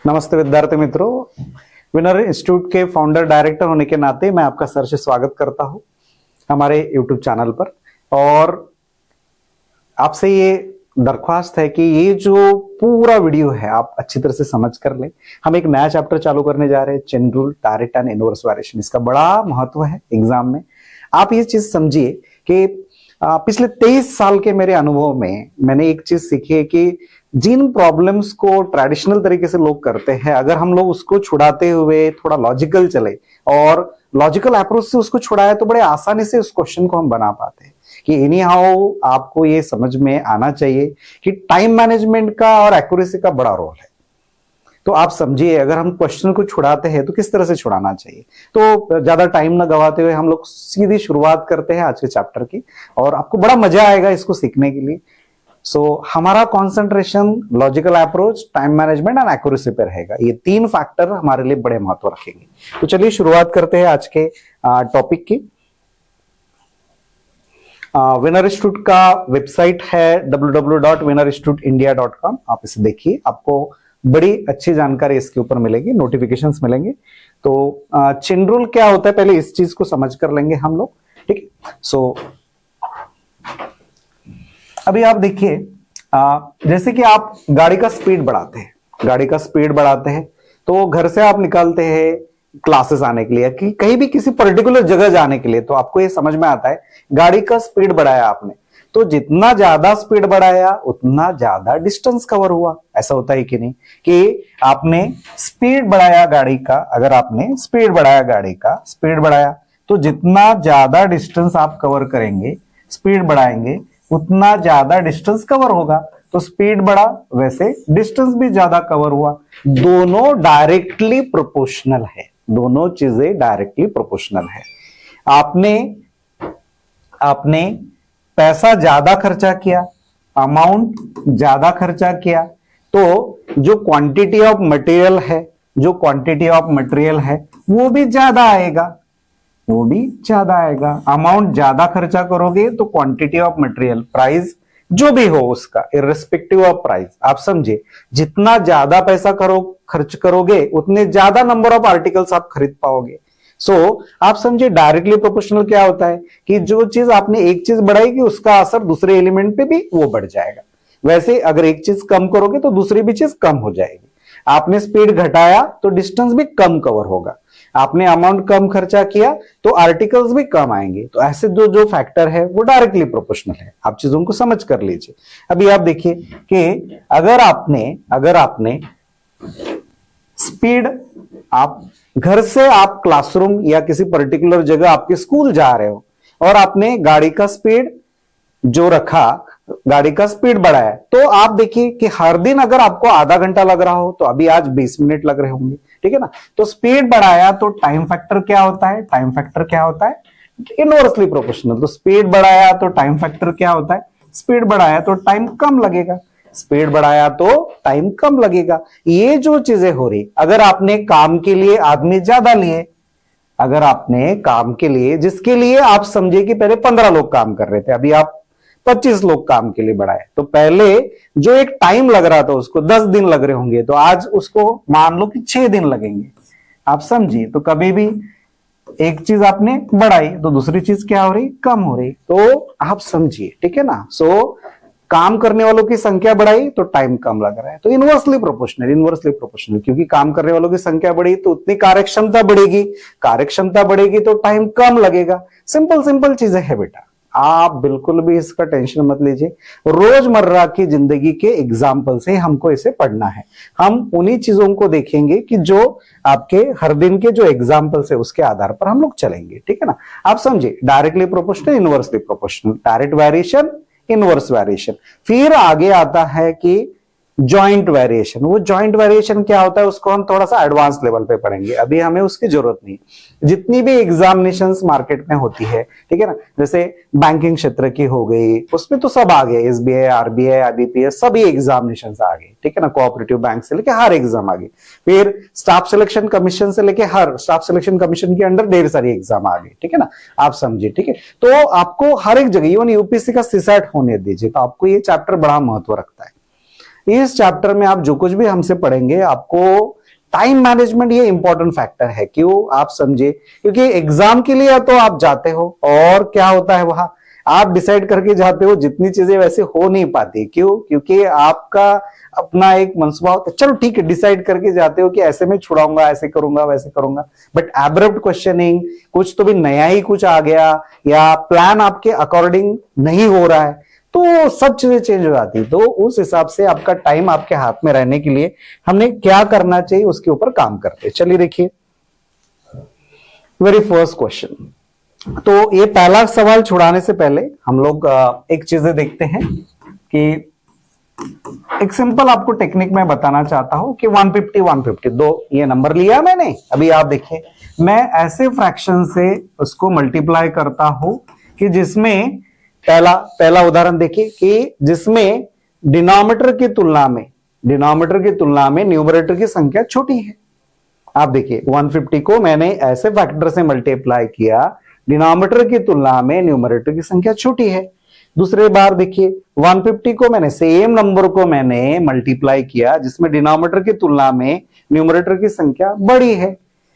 नमस्ते विद्यार्थी मित्रों, विनर इंस्टीट्यूट के फाउंडर डायरेक्टर होने के नाते मैं आपका सर से स्वागत करता हूं हमारे यूट्यूब चैनल पर। और आपसे ये दरख्वास्त है कि ये जो पूरा वीडियो है आप अच्छी तरह से समझ कर लें। हम एक नया चैप्टर चालू करने जा रहे हैं, chain rule, direct and inverse variation. इसका बड़ा महत्व है एग्जाम में। आप ये चीज समझिए कि पिछले 23 साल के मेरे अनुभव में मैंने एक चीज सीखी है कि जिन प्रॉब्लम्स को ट्रेडिशनल तरीके से लोग करते हैं, अगर हम लोग उसको छुड़ाते हुए थोड़ा लॉजिकल चले और लॉजिकल अप्रोच से उसको छुड़ाए तो बड़े आसानी से उस क्वेश्चन को हम बना पाते हैं। कि एनी हाउ आपको ये समझ में आना चाहिए कि टाइम मैनेजमेंट का और एक्यूरेसी का बड़ा रोल है। तो आप समझिए, अगर हम क्वेश्चन को छुड़ाते हैं तो किस तरह से छुड़ाना चाहिए। तो ज्यादा टाइम ना गवाते हुए हम लोग सीधी शुरुआत करते हैं आज के चैप्टर की, और आपको बड़ा मजा आएगा इसको सीखने के लिए। हमारा concentration logical approach, time management and accuracy पे रहेगा। ये तीन फैक्टर हमारे लिए बड़े महत्व रखेंगे। तो चलिए शुरुआत करते हैं आज के टॉपिक की। विनर इंस्टीट्यूट का वेबसाइट है www.winerinstituteindia.com। आप इसे देखिए, आपको बड़ी अच्छी जानकारी इसके ऊपर मिलेगी, नोटिफिकेशंस मिलेंगे। तो चेन रूल क्या होता है, पहले इस चीज को समझ कर लेंगे हम लोग, ठीक। अभी आप देखिए, जैसे कि आप गाड़ी का स्पीड बढ़ाते हैं तो घर से आप निकलते हैं क्लासेस आने के लिए कि कहीं भी किसी पर्टिकुलर जगह जाने के लिए, तो आपको ये समझ में आता है गाड़ी का स्पीड बढ़ाया आपने, तो जितना ज्यादा स्पीड बढ़ाया उतना ज्यादा डिस्टेंस कवर हुआ। ऐसा होता है कि नहीं, कि आपने स्पीड बढ़ाया गाड़ी का, अगर आपने स्पीड बढ़ाया तो जितना ज्यादा डिस्टेंस आप कवर करेंगे, स्पीड बढ़ाएंगे, उतना ज्यादा डिस्टेंस कवर होगा। तो स्पीड बढ़ा वैसे डिस्टेंस भी ज्यादा कवर हुआ। दोनों डायरेक्टली प्रोपोर्शनल है, दोनों चीजें डायरेक्टली प्रोपोर्शनल है। आपने पैसा ज्यादा खर्चा किया, अमाउंट ज्यादा खर्चा किया, तो जो क्वांटिटी ऑफ मटेरियल है वो भी ज्यादा आएगा, अमाउंट ज्यादा खर्चा करोगे तो क्वांटिटी ऑफ मटेरियल, प्राइस जो भी हो उसका, इर्रेस्पेक्टिव ऑफ प्राइस, आप समझे, जितना ज्यादा पैसा खर्च करोगे उतने ज्यादा नंबर ऑफ आर्टिकल्स आप खरीद पाओगे। आप समझे डायरेक्टली प्रोपोर्शनल क्या होता है कि जो चीज आपने एक चीज बढ़ाएगी उसका असर दूसरे एलिमेंट पे भी वो बढ़ जाएगा। वैसे अगर एक चीज कम करोगे तो दूसरी भी चीज कम हो जाएगी। आपने स्पीड घटाया तो डिस्टेंस भी कम कवर होगा, आपने अमाउंट कम खर्चा किया तो आर्टिकल्स भी कम आएंगे। तो ऐसे जो फैक्टर है वो डायरेक्टली प्रोपोर्शनल है। आप चीजों को समझ कर लीजिए। अभी आप देखिए कि अगर आपने स्पीड, आप घर से आप क्लासरूम या किसी पर्टिकुलर जगह आपके स्कूल जा रहे हो और आपने गाड़ी का स्पीड बढ़ाया, तो आप देखिए कि हर दिन अगर आपको आधा घंटा लग रहा हो तो अभी आज 20 मिनट लग रहे होंगे, ठीक है ना। तो स्पीड बढ़ाया तो टाइम फैक्टर क्या होता है, इनवर्सली प्रोपोर्शनल। तो स्पीड बढ़ाया तो टाइम फैक्टर क्या होता है, स्पीड बढ़ाया तो टाइम कम लगेगा, ये जो चीजें हो रही, अगर आपने काम के लिए आदमी ज्यादा लिए, जिसके लिए आप समझे कि पहले 15 लोग काम कर रहे थे, अभी आप 25 लोग काम के लिए बढ़ाए, तो पहले जो एक टाइम लग रहा था उसको 10 दिन लग रहे होंगे, तो आज उसको मान लो कि 6 दिन लगेंगे। आप समझिए, तो कभी भी एक चीज आपने बढ़ाई तो दूसरी चीज क्या हो रही, कम हो रही। तो आप समझिए, ठीक है ना। काम करने वालों की संख्या बढ़ाई तो टाइम कम लग रहा है, तो इनवर्सली प्रोपोर्शनल, क्योंकि काम करने वालों की संख्या बढ़ी तो उतनी कार्यक्षमता बढ़ेगी तो टाइम कम लगेगा। सिंपल चीजें है बेटा, आप बिल्कुल भी इसका टेंशन मत लीजिए। रोजमर्रा की जिंदगी के एग्जाम्पल से हमको इसे पढ़ना है। हम उन्हीं चीजों को देखेंगे कि जो आपके हर दिन के जो एग्जाम्पल्स है उसके आधार पर हम लोग चलेंगे, ठीक है ना। आप समझे, directly proportional, inversely proportional, direct variation, inverse variation. फिर आगे आता है कि जॉइंट वेरिएशन। वो जॉइंट वेरिएशन क्या होता है उसको हम थोड़ा सा एडवांस लेवल पे पढ़ेंगे, अभी हमें उसकी जरूरत नहीं। जितनी भी एग्जामिनेशंस मार्केट में होती है, ठीक है ना, जैसे बैंकिंग क्षेत्र की हो गई, उसमें तो सब आ गए, SBI, RBI, IBPS, सभी एग्जामिनेशंस आ गए, ठीक है ना। कोऑपरेटिव बैंक से लेके हर एग्जाम आ गई। फिर स्टाफ सिलेक्शन कमीशन से लेके हर स्टाफ सिलेक्शन कमीशन के अंडर ढेर सारी एग्जाम आ गई, ठीक है ना। आप समझिए, ठीक है। तो आपको हर एक जगह, इवन यूपीएससी का सीसैट होने दीजिए, तो आपको ये चैप्टर बड़ा महत्व रखता है। इस चैप्टर में आप जो कुछ भी हमसे पढ़ेंगे, आपको टाइम मैनेजमेंट ये इंपॉर्टेंट फैक्टर है, क्यों आप समझे, क्योंकि एग्जाम के लिए तो आप जाते हो और क्या होता है वहां आप डिसाइड करके जाते हो, जितनी चीजें वैसे हो नहीं पाती, क्यों, क्योंकि आपका अपना एक मनसूबा होता है, चलो ठीक है डिसाइड करके जाते हो कि ऐसे में छुड़ाऊंगा, ऐसे करूंगा, वैसे करूंगा, बट एब्रप्ट क्वेश्चनिंग, कुछ तो भी नया ही कुछ आ गया या प्लान आपके अकॉर्डिंग नहीं हो रहा है, तो सब चीजें चेंज हो जाती। तो उस हिसाब से आपका टाइम आपके हाथ में रहने के लिए हमने क्या करना चाहिए उसके ऊपर काम करते। चलिए देखिए वेरी फर्स्ट क्वेश्चन। तो ये पहला सवाल छुड़ाने से पहले हम लोग एक चीजें देखते हैं कि एक सिंपल आपको टेक्निक मैं बताना चाहता हूं कि 150 150 दो ये नंबर लिया मैंने, अभी आप देखिए मैं ऐसे फ्रैक्शन से उसको मल्टीप्लाई करता हूं कि जिसमें पहला उदाहरण देखिए कि जिसमें डिनोमिनेटर की तुलना में न्यूमरेटर की संख्या छोटी है। आप देखिए 150 को मैंने ऐसे फैक्टर से मल्टीप्लाई किया, डिनोमिनेटर की तुलना में न्यूमरेटर की संख्या छोटी है। दूसरे बार देखिए 150 को मैंने सेम नंबर को मैंने मल्टीप्लाई किया जिसमें डिनोमिनेटर की तुलना में न्यूमरेटर की संख्या बड़ी है।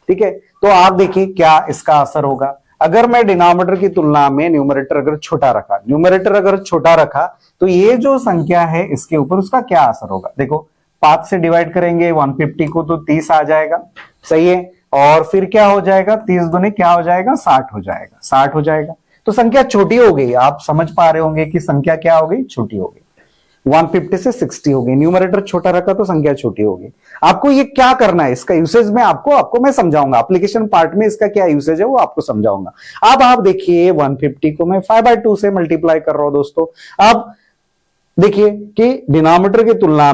ठीक है, तो आप देखिए क्या इसका असर होगा। अगर मैं डिनोमिनेटर की तुलना में न्यूमरेटर अगर छोटा रखा तो ये जो संख्या है इसके ऊपर उसका क्या असर होगा। देखो 5 से डिवाइड करेंगे 150 को तो 30 आ जाएगा, सही है, और फिर क्या हो जाएगा 30 दूनी क्या हो जाएगा 60 हो जाएगा। तो संख्या छोटी हो गई, आप समझ पा रहे होंगे कि संख्या क्या हो गई, छोटी हो गई, 150 से 60 हो गई। न्यूमरेटर छोटा रखा तो संख्या छोटी हो गई। आपको ये क्या करना है, इसका यूसेज में आपको मैं समझाऊंगा, एप्लीकेशन पार्ट में इसका क्या यूसेज है वो आपको समझाऊंगा। अब आप देखिए 150 को मैं 5/2 से मल्टीप्लाई कर रहा हूं दोस्तों। अब देखिए कि डिनोमिनेटर की तुलना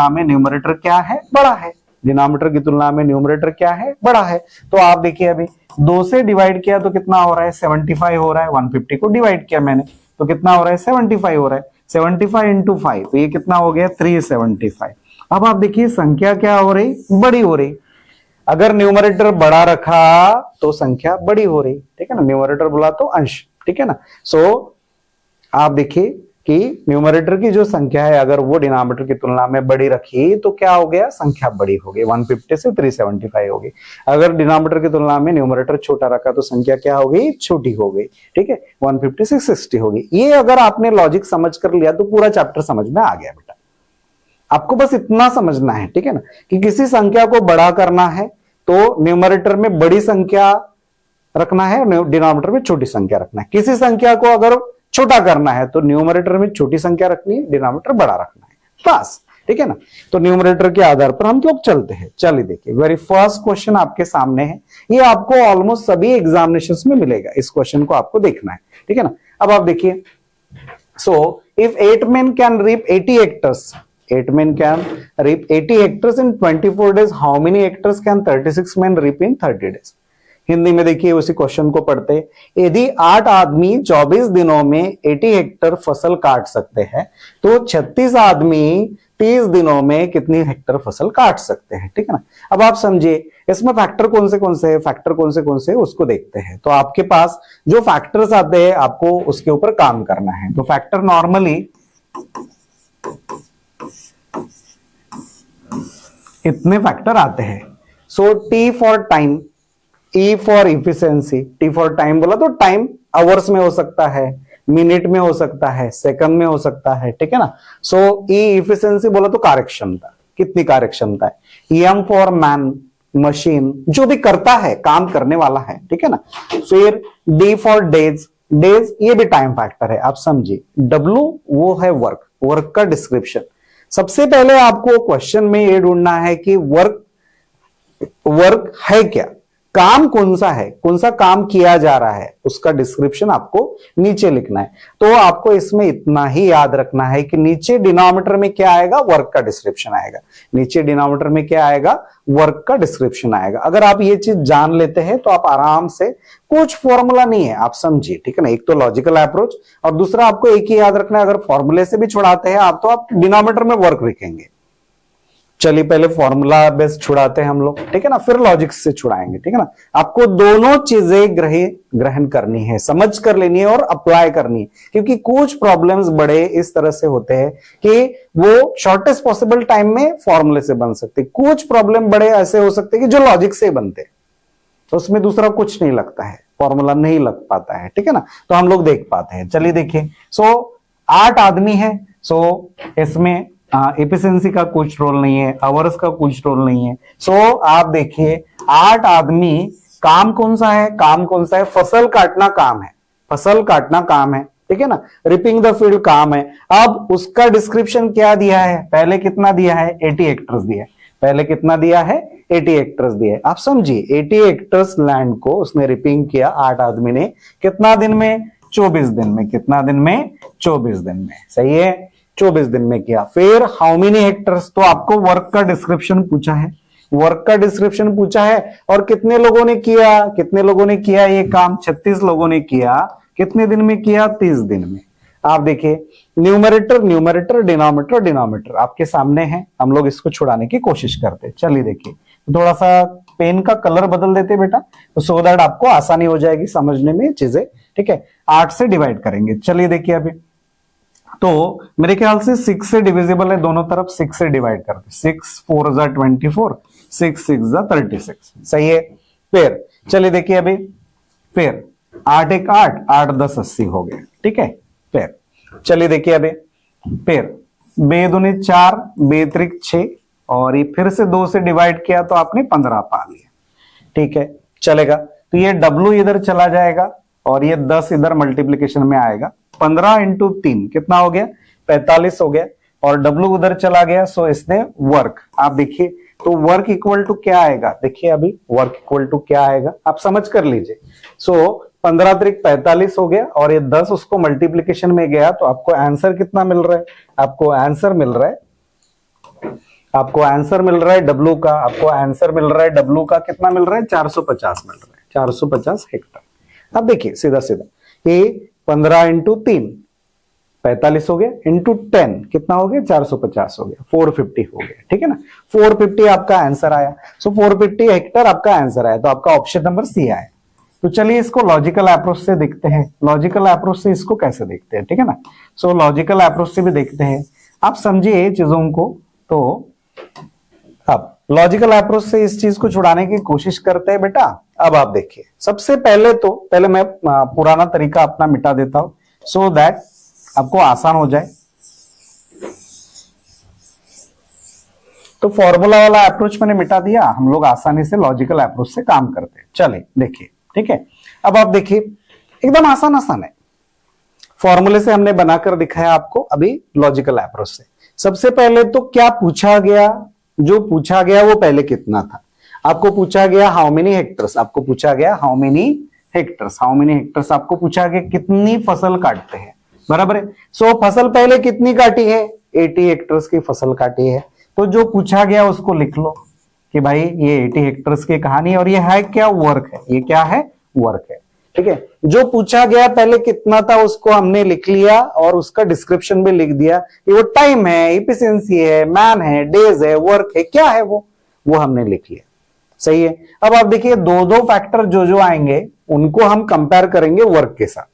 में न्यूमरेटर क्या है, बड़ा है। डिनोमिनेटर की तुलना में न्यूमरेटर क्या है, बड़ा है। तो आप देखिए अभी 2 से डिवाइड किया तो कितना हो रहा है 75 हो रहा है। 150 को डिवाइड किया मैंने तो कितना हो रहा है 75 हो रहा है। 75 इंटू 5 तो ये कितना हो गया 375। अब आप देखिए संख्या क्या हो रही, बड़ी हो रही। अगर न्यूमरेटर बड़ा रखा तो संख्या बड़ी हो रही, ठीक है ना, न्यूमरेटर बोला तो अंश, ठीक है ना। सो आप देखिए कि न्यूमरेटर की जो संख्या है अगर वो डिनोमिनेटर की तुलना में बड़ी रखी तो क्या हो गया, संख्या बड़ी हो गई, 150 से 375 हो गई। अगर डिनोमिनेटर की तुलना में न्यूमरेटर छोटा रखा तो संख्या क्या हो गई, छोटी हो गई, ठीक है, 150 से 60 हो गई। ये अगर आपने लॉजिक समझ कर लिया तो पूरा चैप्टर समझ में आ गया बेटा। आपको बस इतना समझना है, ठीक है ना, कि किसी संख्या को बड़ा करना है तो न्यूमरेटर में बड़ी संख्या रखना है, डिनोमिनेटर में छोटी संख्या रखना है। किसी संख्या को अगर छोटा करना है तो न्यूमरेटर में छोटी संख्या रखनी है, डिनोमिनेटर बड़ा रखना है, बस, ठीक है ना। तो न्यूमरेटर के आधार पर हम लोग चलते हैं। चलिए देखिए वेरी फर्स्ट क्वेश्चन आपके सामने है, ये आपको ऑलमोस्ट सभी एग्जामिनेशंस में मिलेगा, इस क्वेश्चन को आपको देखना है, ठीक है ना। अब आप देखिए, so if 8 men can reap 80 hectares, 8 men can reap 80 hectares in 24 days, how many hectares can 36 men reap in 30 days? Hindi में देखिए उसी क्वेश्चन को पढ़ते, यदि 8 आदमी 24 दिनों में 80 हेक्टर फसल काट सकते हैं तो 36 आदमी 30 दिनों में कितनी हेक्टर फसल काट सकते हैं, ठीक है ना। अब आप समझिए इसमें फैक्टर कौन से है उसको देखते हैं। तो आपके पास जो फैक्टर्स आते हैं आपको उसके ऊपर काम करना है। तो फैक्टर नॉर्मली इतने फैक्टर आते हैं। So T for time, E for efficiency, T for time बोला तो टाइम आवर्स में हो सकता है, मिनट में हो सकता है, सेकंड में हो सकता है, ठीक है ना। सो ई इफिशियंसी बोला तो कार्यक्षमता, कितनी कार्यक्षमता है। एम फॉर मैन, मशीन, जो भी करता है, काम करने वाला है, ठीक है ना। फिर डी फॉर डेज, डेज ये भी टाइम फैक्टर है, आप समझिए। डब्ल्यू वो है वर्क का डिस्क्रिप्शन। सबसे पहले आपको क्वेश्चन में ये ढूंढना है कि वर्क है क्या, काम कौन सा है, कौन सा काम किया जा रहा है, उसका डिस्क्रिप्शन आपको नीचे लिखना है। तो आपको इसमें इतना ही याद रखना है कि नीचे डिनोमिनेटर में क्या आएगा, वर्क का डिस्क्रिप्शन आएगा। नीचे डिनोमिनेटर में क्या आएगा, वर्क का डिस्क्रिप्शन आएगा। अगर आप ये चीज जान लेते हैं तो आप आराम से, कुछ फॉर्मूला नहीं है, आप समझिए, ठीक है ना। एक तो लॉजिकल अप्रोच और दूसरा आपको एक ही याद रखना है, अगर फॉर्मूले से भी छुड़ाते हैं आप तो आप डिनोमिनेटर में वर्क लिखेंगे। चलिए पहले फॉर्मूला बेस्ड छुड़ाते हैं हम लोग, ठीक है ना, फिर लॉजिक से छुड़ाएंगे, ठीक है ना। आपको दोनों चीजें ग्रहण करनी है, समझ कर लेनी है और अप्लाई करनी है, क्योंकि कुछ प्रॉब्लम्स बड़े इस तरह से होते हैं कि वो शॉर्टेस्ट पॉसिबल टाइम में फॉर्मूले से बन सकते, कुछ प्रॉब्लम बड़े ऐसे हो सकते हैं कि जो लॉजिक से बनते हैं, तो उसमें दूसरा कुछ नहीं लगता है, फॉर्मूला नहीं लग पाता है, ठीक है ना, तो हम लोग देख पाते हैं। चलिए देखिए, 8 आदमी है, इसमें एफिशिएंसी का कुछ रोल नहीं है, आवर्स का कुछ रोल नहीं है। आप देखिए 8 आदमी, काम कौन सा है, काम कौन सा है, फसल काटना काम है, फसल काटना काम है, ठीक है ना, रिपिंग द फील्ड काम है। अब उसका डिस्क्रिप्शन क्या दिया है, पहले कितना दिया है, 80 हेक्टर्स दिया है, पहले कितना दिया है, 80 हेक्टर्स दिया है। आप समझिए 80 हेक्टर्स लैंड को उसने रिपिंग किया 8 आदमी ने, कितना दिन में, 24 दिन में, कितना दिन में, 24 दिन में, सही है, 24 दिन में किया। फिर हाउ मेनी हेक्टर्स, तो आपको वर्क का डिस्क्रिप्शन पूछा है, वर्क का डिस्क्रिप्शन पूछा है, और कितने लोगों ने किया, कितने लोगों ने किया ये काम, 36 लोगों ने किया, कितने दिन में किया, 30 दिन में। आप देखिए न्यूमरेटर न्यूमरेटर, डिनोमिनेटर डिनोमिनेटर आपके सामने है, हम लोग इसको छुड़ाने की कोशिश करते हैं। चलिए देखिए, थोड़ा सा पेन का कलर बदल देते बेटा, तो सो दैट आपको आसानी हो जाएगी समझने में चीजें, ठीक है। 8 से डिवाइड करेंगे, चलिए देखिए अभी, तो मेरे ख्याल से 6 से डिविजिबल है दोनों तरफ, 6 से डिवाइड करते, 6 4 जा 24, 6 6 जा 36, सही है। फिर चलिए देखिए अभी, फिर 8 1 8, 8 10 80 हो गए, ठीक है। फिर चलिए देखिए अभी, फिर बे दूनी 4, बे त्रिक 6, और ये फिर से 2 से डिवाइड किया तो आपने 15 पा लिया, ठीक है, चलेगा। तो ये W इधर चला जाएगा और ये 10 इधर मल्टीप्लीकेशन में आएगा, 15 इंटू 3 कितना हो गया, 45 हो गया, और W उधर चला गया, सो इसने वर्क, आप देखिए तो वर्क इक्वल टू क्या आएगा, देखिए अभी वर्क इक्वल टू क्या आएगा, आप समझ कर लीजिए। 15 त्रिक 45 हो गया, और ये 10 उसको मल्टीप्लीकेशन में गया, तो आपको आंसर कितना मिल रहा है, आपको आंसर मिल रहा है, आपको आंसर मिल रहा है W का, आपको आंसर मिल रहा है W का, कितना मिल रहा है, 450 मिल रहा है, 450 हेक्टर। अब देखिए सीधा सीधा ये 15 इंटू 3 45 हो गया, इंटू 10 कितना हो गया, 450 हो गया, 450 हो गया, ठीक है ना, 450 आपका आंसर आया। 450 हेक्टर आपका आंसर आया, तो आपका ऑप्शन नंबर सी आया। तो चलिए इसको लॉजिकल अप्रोच से देखते हैं, लॉजिकल अप्रोच से इसको कैसे देखते हैं, ठीक है ना। लॉजिकल अप्रोच से भी देखते हैं, आप समझिए चीजों को। तो अब लॉजिकल अप्रोच से इस चीज को छुड़ाने की कोशिश करते हैं बेटा। अब आप देखिए, सबसे पहले मैं पुराना तरीका अपना मिटा देता हूं, सो दैट आपको आसान हो जाए। तो फॉर्मूला वाला अप्रोच मैंने मिटा दिया, हम लोग आसानी से लॉजिकल अप्रोच से काम करते हैं। चलिए देखिए, ठीक है। अब आप देखिए एकदम आसान आसान है, फॉर्मूले से हमने बनाकर दिखाया आपको, अभी लॉजिकल अप्रोच से। सबसे पहले तो क्या पूछा गया, जो पूछा गया वो पहले कितना था, आपको पूछा गया हाउ मेनी हेक्टर्स, आपको पूछा गया how many hectares, how many hectares आपको पूछा गया कितनी फसल काटते हैं, बराबर है। फसल पहले कितनी काटी है, 80 हेक्टर्स की फसल काटी है। तो जो पूछा गया उसको लिख लो कि भाई ये 80 हेक्टर्स की कहानी है, और ये है क्या, वर्क है, ये क्या है, वर्क है, ठीक है। जो पूछा गया पहले कितना था उसको हमने लिख लिया, और उसका डिस्क्रिप्शन भी लिख दिया कि वो टाइम है, इफिशिएंसी है, मैन है, डेज है, वर्क है, क्या है वो हमने लिख लिया, सही है। अब आप देखिए दो फैक्टर जो आएंगे उनको हम कंपेयर करेंगे वर्क के साथ,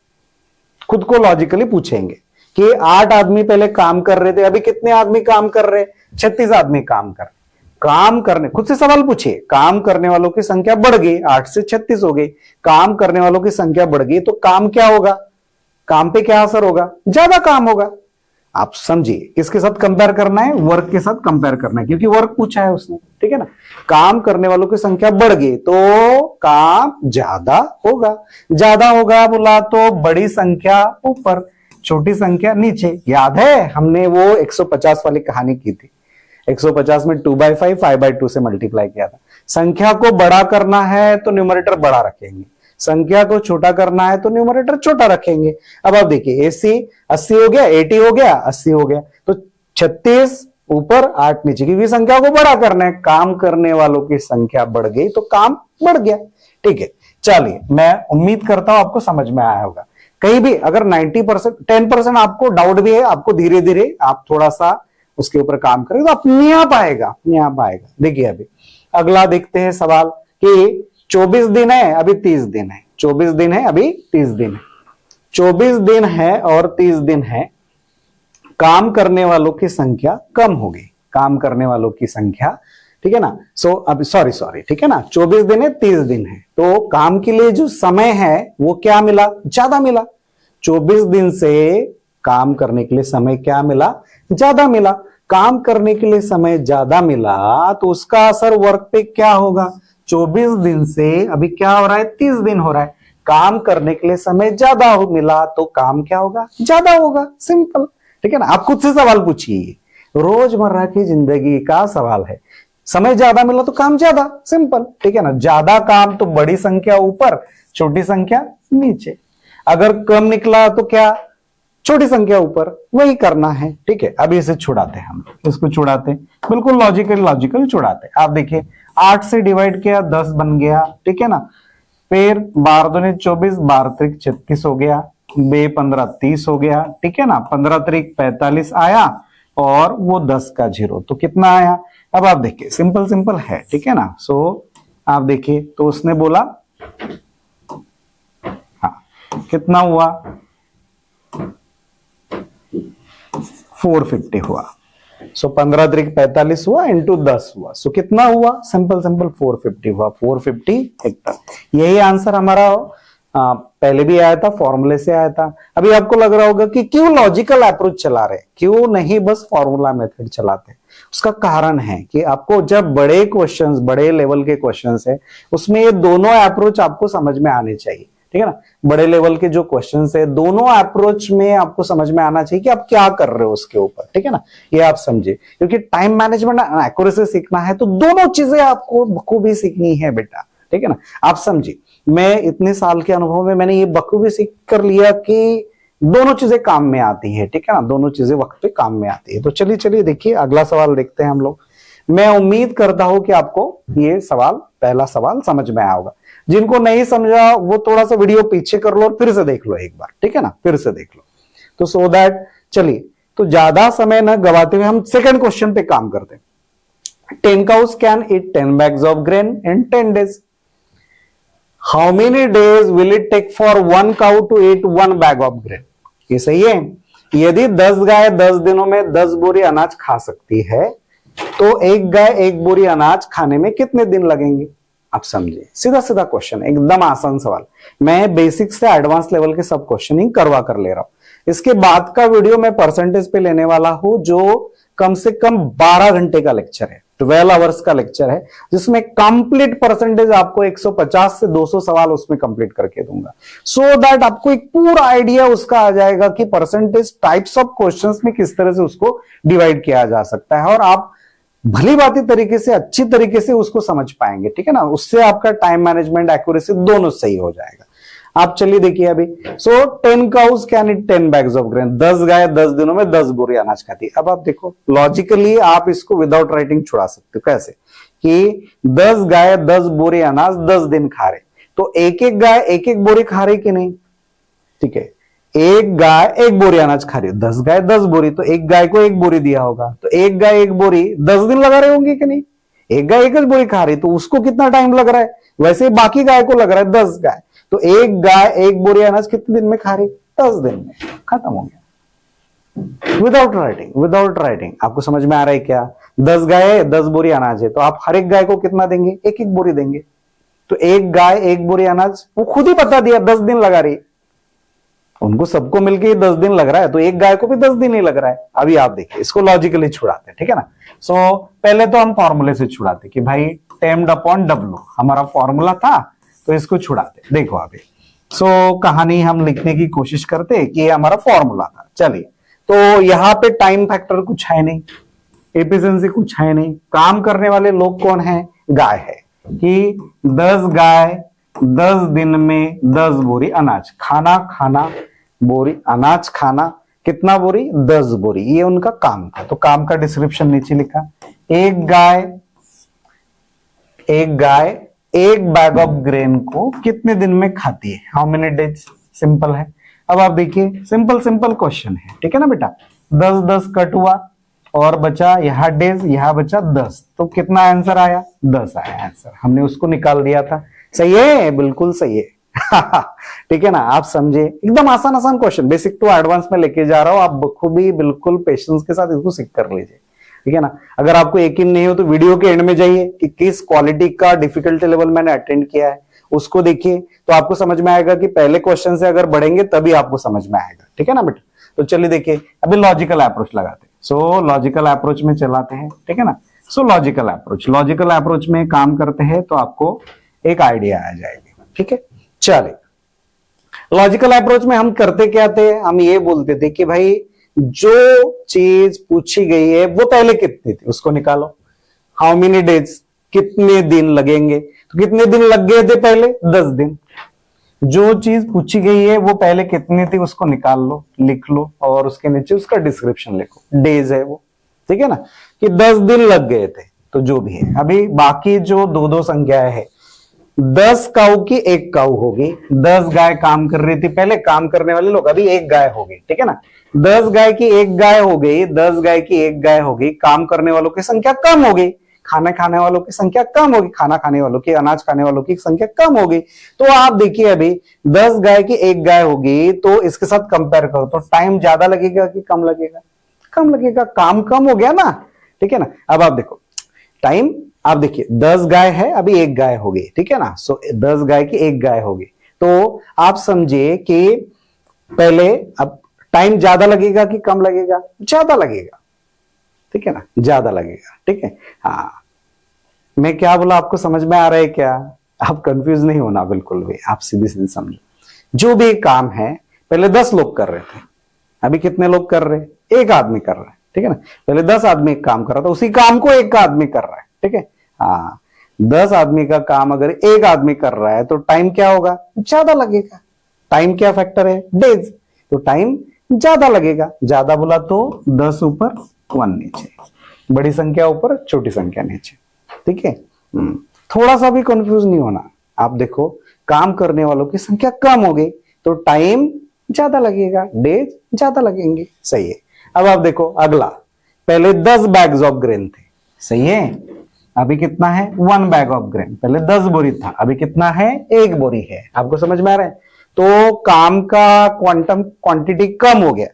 खुद को लॉजिकली पूछेंगे कि 8 आदमी पहले काम कर रहे थे, अभी कितने आदमी काम कर रहे, 36 आदमी काम कर रहे। काम करने, खुद से सवाल पूछिए, काम करने वालों की संख्या बढ़ गई, 8 से 36 हो गई, काम करने वालों की संख्या बढ़ गई, तो काम क्या होगा, काम पे क्या असर होगा, ज्यादा काम होगा। आप समझिए किसके साथ कंपेयर करना है, वर्क के साथ कंपेयर करना है, क्योंकि वर्क पूछा है उसने, ठीक है ना। काम करने वालों की संख्या बढ़ गई तो काम ज्यादा होगा, ज्यादा होगा बोला तो बड़ी संख्या ऊपर, छोटी संख्या नीचे। याद है हमने वो 150 वाली कहानी की थी, 150 में 2/5 5/2 से मल्टीप्लाई किया था। संख्या को बड़ा करना है तो न्यूमरेटर बड़ा रखेंगे, संख्या को छोटा करना है तो न्यूमरेटर छोटा रखेंगे। अब आप देखिए 80 हो गया, 80 हो गया, 80 हो गया, तो 36 ऊपर 8 नीचे, क्योंकि संख्या को बड़ा करना है, काम करने वालों की संख्या बढ़ गई तो काम बढ़ गया, ठीक है। चलिए मैं उम्मीद करता हूं आपको समझ में आया होगा। कहीं भी अगर 90% 10% आपको डाउट भी है, आपको धीरे धीरे आप थोड़ा सा उसके ऊपर काम करेंगे तो अपने आप आएगा, अपने आप आएगा। देखिए अभी अगला देखते हैं सवाल कि 24 दिन है, अभी 30 दिन है। 24 दिन है, अभी 30 दिन है। 24 दिन है और 30 दिन है, काम करने वालों की संख्या कम होगी, काम करने वालों की संख्या, ठीक है ना। सो अभी सॉरी ठीक है ना, 24 दिन है 30 दिन है, तो काम के लिए जो समय है वो क्या मिला, ज्यादा मिला। 24 दिन से काम करने के लिए समय क्या मिला, ज्यादा मिला। काम करने के लिए समय ज्यादा मिला तो उसका असर वर्क पे क्या होगा। 24 दिन से अभी क्या हो रहा है, 30 दिन हो रहा है, काम करने के लिए समय ज्यादा मिला तो काम क्या होगा, ज्यादा होगा। सिंपल, ठीक है ना। आप खुद से सवाल पूछिए, रोजमर्रा की जिंदगी का सवाल है। समय ज्यादा मिला तो काम ज्यादा, सिंपल, ठीक है ना। ज्यादा काम तो बड़ी संख्या ऊपर, छोटी संख्या नीचे। अगर कम निकला तो क्या, छोटी संख्या ऊपर, वही करना है, ठीक है। अभी इसे छुड़ाते हैं, हम इसको छुड़ाते, बिल्कुल लॉजिकल छुड़ाते। आप देखिए 8 से डिवाइड किया 10 बन गया, ठीक है ना। फिर 12 दूनी 24, 12 त्रिक 36 हो गया, 2 15 30 हो गया, ठीक है ना। 15 त्रिक 45 आया और वो 10 का 0, तो कितना आया। अब आप देखिए सिंपल है, ठीक है ना। सो आप देखिए तो उसने बोला हाँ कितना हुआ, 450 हुआ। सो 15 त्रिक 45 हुआ इंटू 10 हुआ, सो कितना हुआ, सिंपल 450 हुआ, 450 हेक्टर। यही आंसर हमारा पहले भी आया था, फॉर्मूले से आया था। अभी आपको लग रहा होगा कि क्यों लॉजिकल अप्रोच चला रहे, क्यों नहीं बस फॉर्मूला मेथड चलाते। उसका कारण है कि आपको जब बड़े क्वेश्चंस, बड़े लेवल के क्वेश्चंस है, उसमें ये दोनों अप्रोच आपको समझ में आने चाहिए, ठीक है ना। बड़े लेवल के जो क्वेश्चंस है, दोनों अप्रोच में आपको समझ में आना चाहिए कि आप क्या कर रहे हो उसके ऊपर, ठीक है ना। ये आप समझे, क्योंकि टाइम मैनेजमेंट एक्यूरेसी सीखना है तो दोनों चीजें आपको बखूबी सीखनी है बेटा, ठीक है ना। आप समझिए, मैं इतने साल के अनुभव में मैंने ये बखूबी सीख कर लिया कि दोनों चीजें काम में आती है, ठीक है ना। दोनों चीजें वक्त पे काम में आती है। तो चलिए देखिए अगला सवाल देखते हैं हम लोग। मैं उम्मीद करता हूं कि आपको ये सवाल, पहला सवाल समझ में आया होगा। जिनको नहीं समझा वो थोड़ा सा वीडियो पीछे कर लो और फिर से देख लो एक बार, ठीक है ना, फिर से देख लो। तो सो दैट, चलिए तो ज्यादा समय न गवाते हुए हम सेकंड क्वेश्चन पे काम करते हैं। 10 cows can eat 10 bags of grain in 10 days. How many days will it take for 1 cow to eat 1 bag of grain? ये सही है। यदि 10 गाय 10 दिनों में 10 बोरी अनाज खा सकती है तो एक गाय 1 बोरी अनाज खाने में कितने दिन लगेंगे। आप समझिए, सीधा क्वेश्चन, एकदम आसान सवाल। मैं बेसिक से एडवांस लेवल के सब क्वेश्चनिंग करवा कर ले रहा हूं। इसके बाद का वीडियो मैं परसेंटेज पे लेने वाला हूं, जो कम से कम 12 घंटे का लेक्चर है, 12 आवर्स का लेक्चर है, जिसमें कंप्लीट परसेंटेज आपको 150 से 200 सवाल उसमें कंप्लीट करके दूंगा। सो दैट आपको एक पूरा आइडिया उसका आ जाएगा कि परसेंटेज टाइप्स ऑफ क्वेश्चंस में किस तरह से उसको डिवाइड किया जा सकता है, और आप भली बाती तरीके से, अच्छी तरीके से उसको समझ पाएंगे, ठीक है ना। उससे आपका टाइम मैनेजमेंट, एक्यूरेसी दोनों सही हो जाएगा। आप चलिए देखिए अभी। सो 10 cows can eat 10 bags of grain. 10 गाय 10 दिनों में 10 बोरी अनाज खाती है। अब आप देखो लॉजिकली आप इसको विदाउट राइटिंग छुड़ा सकते हो। कैसे कि 10 गाय 10 बोरी अनाज 10 दिन खा रहे, तो एक एक गाय एक एक बोरी खा रही कि नहीं, ठीक है। एक गाय 1 बोरी अनाज खा रही है, 10 गाय 10 बोरी, तो एक गाय को 1 बोरी दिया होगा, तो एक गाय 1 बोरी 10 दिन लगा रहे होंगे कि नहीं। एक गाय 1 बोरी खा रही, तो उसको कितना टाइम लग रहा है, वैसे बाकी गाय को लग रहा है 10 गाय, तो एक गाय 1 बोरी अनाज कितने दिन में खा रही, 10 दिन में, खत्म हो गया। विदाउट राइटिंग आपको समझ में आ रहा है क्या। 10 गाय है, 10 बोरी अनाज है, तो आप हर एक गाय को कितना देंगे, 1-1 बोरी देंगे। तो एक गाय 1 बोरी अनाज, वो खुद ही बता दिया 10 दिन लगा रही, उनको सबको मिलके 10 दिन लग रहा है, तो एक गाय को भी 10 दिन ही लग रहा है। अभी आप देखिए इसको लॉजिकली छुड़ाते, ठीक है ना। सो पहले तो हम फॉर्मूले से छुड़ाते कि भाई टेम्ड अपॉन डब्ल्यू हमारा फॉर्मूला था, तो इसको छुड़ाते। देखो अभी सो कहानी हम लिखने की कोशिश करते कि ये हमारा फॉर्मूला था। चलिए, तो यहाँ पे टाइम फैक्टर कुछ है नहीं, एफिशिएंसी कुछ है नहीं, काम करने वाले लोग कौन है, गाय है, कि 10 गाय 10 दिन में 10 बोरी अनाज खाना, बोरी अनाज खाना, कितना बोरी, 10 बोरी, ये उनका काम था। तो काम का डिस्क्रिप्शन नीचे लिखा, एक गाय 1 बैग ऑफ ग्रेन को कितने दिन में खाती है, हाउ मेनी डेज, सिंपल है। अब आप देखिए सिंपल क्वेश्चन है, ठीक है ना बेटा। 10-10 कट हुआ, और बचा यहाँ डेज, यहाँ बचा 10, तो कितना आंसर आया? 10 आया आंसर, हमने उसको निकाल दिया था। सही है, बिल्कुल सही है। ठीक है ना, आप समझे, एकदम आसान आसान क्वेश्चन, बेसिक टू एडवांस में लेके जा रहा हूं, आप बखूबी बिल्कुल पेशेंस के साथ इसको सीख कर लीजिए। ठीक है ना, अगर आपको यकीन नहीं हो तो वीडियो के एंड में जाइए कि किस क्वालिटी का डिफिकल्टी लेवल मैंने अटेंड किया है, उसको देखिए, तो आपको समझ में आएगा कि पहले क्वेश्चन से अगर बढ़ेंगे तभी आपको समझ में आएगा। ठीक है ना बेटा, तो चलिए देखिए, अभी लॉजिकल अप्रोच लगाते हैं। सो लॉजिकल अप्रोच में चलाते हैं। ठीक है ना, सो लॉजिकल अप्रोच में काम करते हैं तो आपको एक आइडिया आ जाएगी। ठीक है, चलिए लॉजिकल अप्रोच में हम करते क्या थे, हम ये बोलते थे कि भाई जो चीज पूछी गई है वो पहले कितनी थी उसको निकालो। हाउ मेनी डेज, कितने दिन लगेंगे, तो कितने दिन लग गए थे पहले? 10 दिन। जो चीज पूछी गई है वो पहले कितनी थी उसको निकाल लो, लिख लो, और उसके नीचे उसका डिस्क्रिप्शन लिखो, डेज है वो। ठीक है ना, कि 10 दिन लग गए थे, तो जो भी है। अभी बाकी जो दो दो संख्याएं है, 10 काऊ की 1 काऊ होगी, 10 गाय काम कर रही थी पहले, काम करने वाले लोग, अभी 1 गाय हो गई। ठीक है ना, 10 गाय की 1 गाय हो गई, 10 गाय की 1 गाय हो गई, काम करने वालों की संख्या कम हो गई, खाना खाने वालों की संख्या कम होगी, खाना खाने वालों की, अनाज खाने वालों की संख्या कम होगी। तो आप देखिए, अभी 10 गाय की 1 गाय होगी, तो इसके साथ कंपेयर करो तो टाइम ज्यादा लगेगा कि कम लगेगा? कम लगेगा, काम कम हो गया ना। ठीक है ना, अब आप देखो टाइम, आप देखिए 10 गाय है, अभी 1 गाय हो गई। ठीक है ना, सो 10 गाय की 1 गाय हो गई, तो आप समझिए कि पहले अब टाइम ज्यादा लगेगा कि कम लगेगा? ज्यादा लगेगा। ठीक है ना, ज्यादा लगेगा। ठीक है, हाँ, मैं क्या बोला आपको समझ में आ रहा है क्या? आप कंफ्यूज नहीं होना बिल्कुल भी, आप सीधी सीधी समझो। जो भी काम है, पहले 10 लोग कर रहे थे, अभी कितने लोग कर रहे हैं? 1 आदमी कर रहा है। ठीक है ना, पहले 10 आदमी काम कर रहा था, उसी काम को 1 आदमी कर रहा है। ठीक है, हाँ, 10 आदमी का काम अगर 1 आदमी कर रहा है तो टाइम क्या होगा? ज्यादा लगेगा। टाइम क्या फैक्टर है? डेज, तो टाइम ज्यादा लगेगा। ज्यादा बोला तो 10 ऊपर 1 नीचे, बड़ी संख्या ऊपर छोटी संख्या नीचे। ठीक है, थोड़ा सा भी कंफ्यूज नहीं होना। आप देखो, काम करने वालों की संख्या कम हो गई तो टाइम ज्यादा लगेगा, डेज ज्यादा लगेंगे। सही है। अब आप देखो अगला, पहले 10 बैग्स ऑफ ग्रेन थे, सही है, अभी कितना है? 1 बैग ऑफ ग्रेन। पहले 10 बोरी था, अभी कितना है? 1 बोरी है। आपको समझ में आ रहा है? तो काम का क्वांटिटी कम हो गया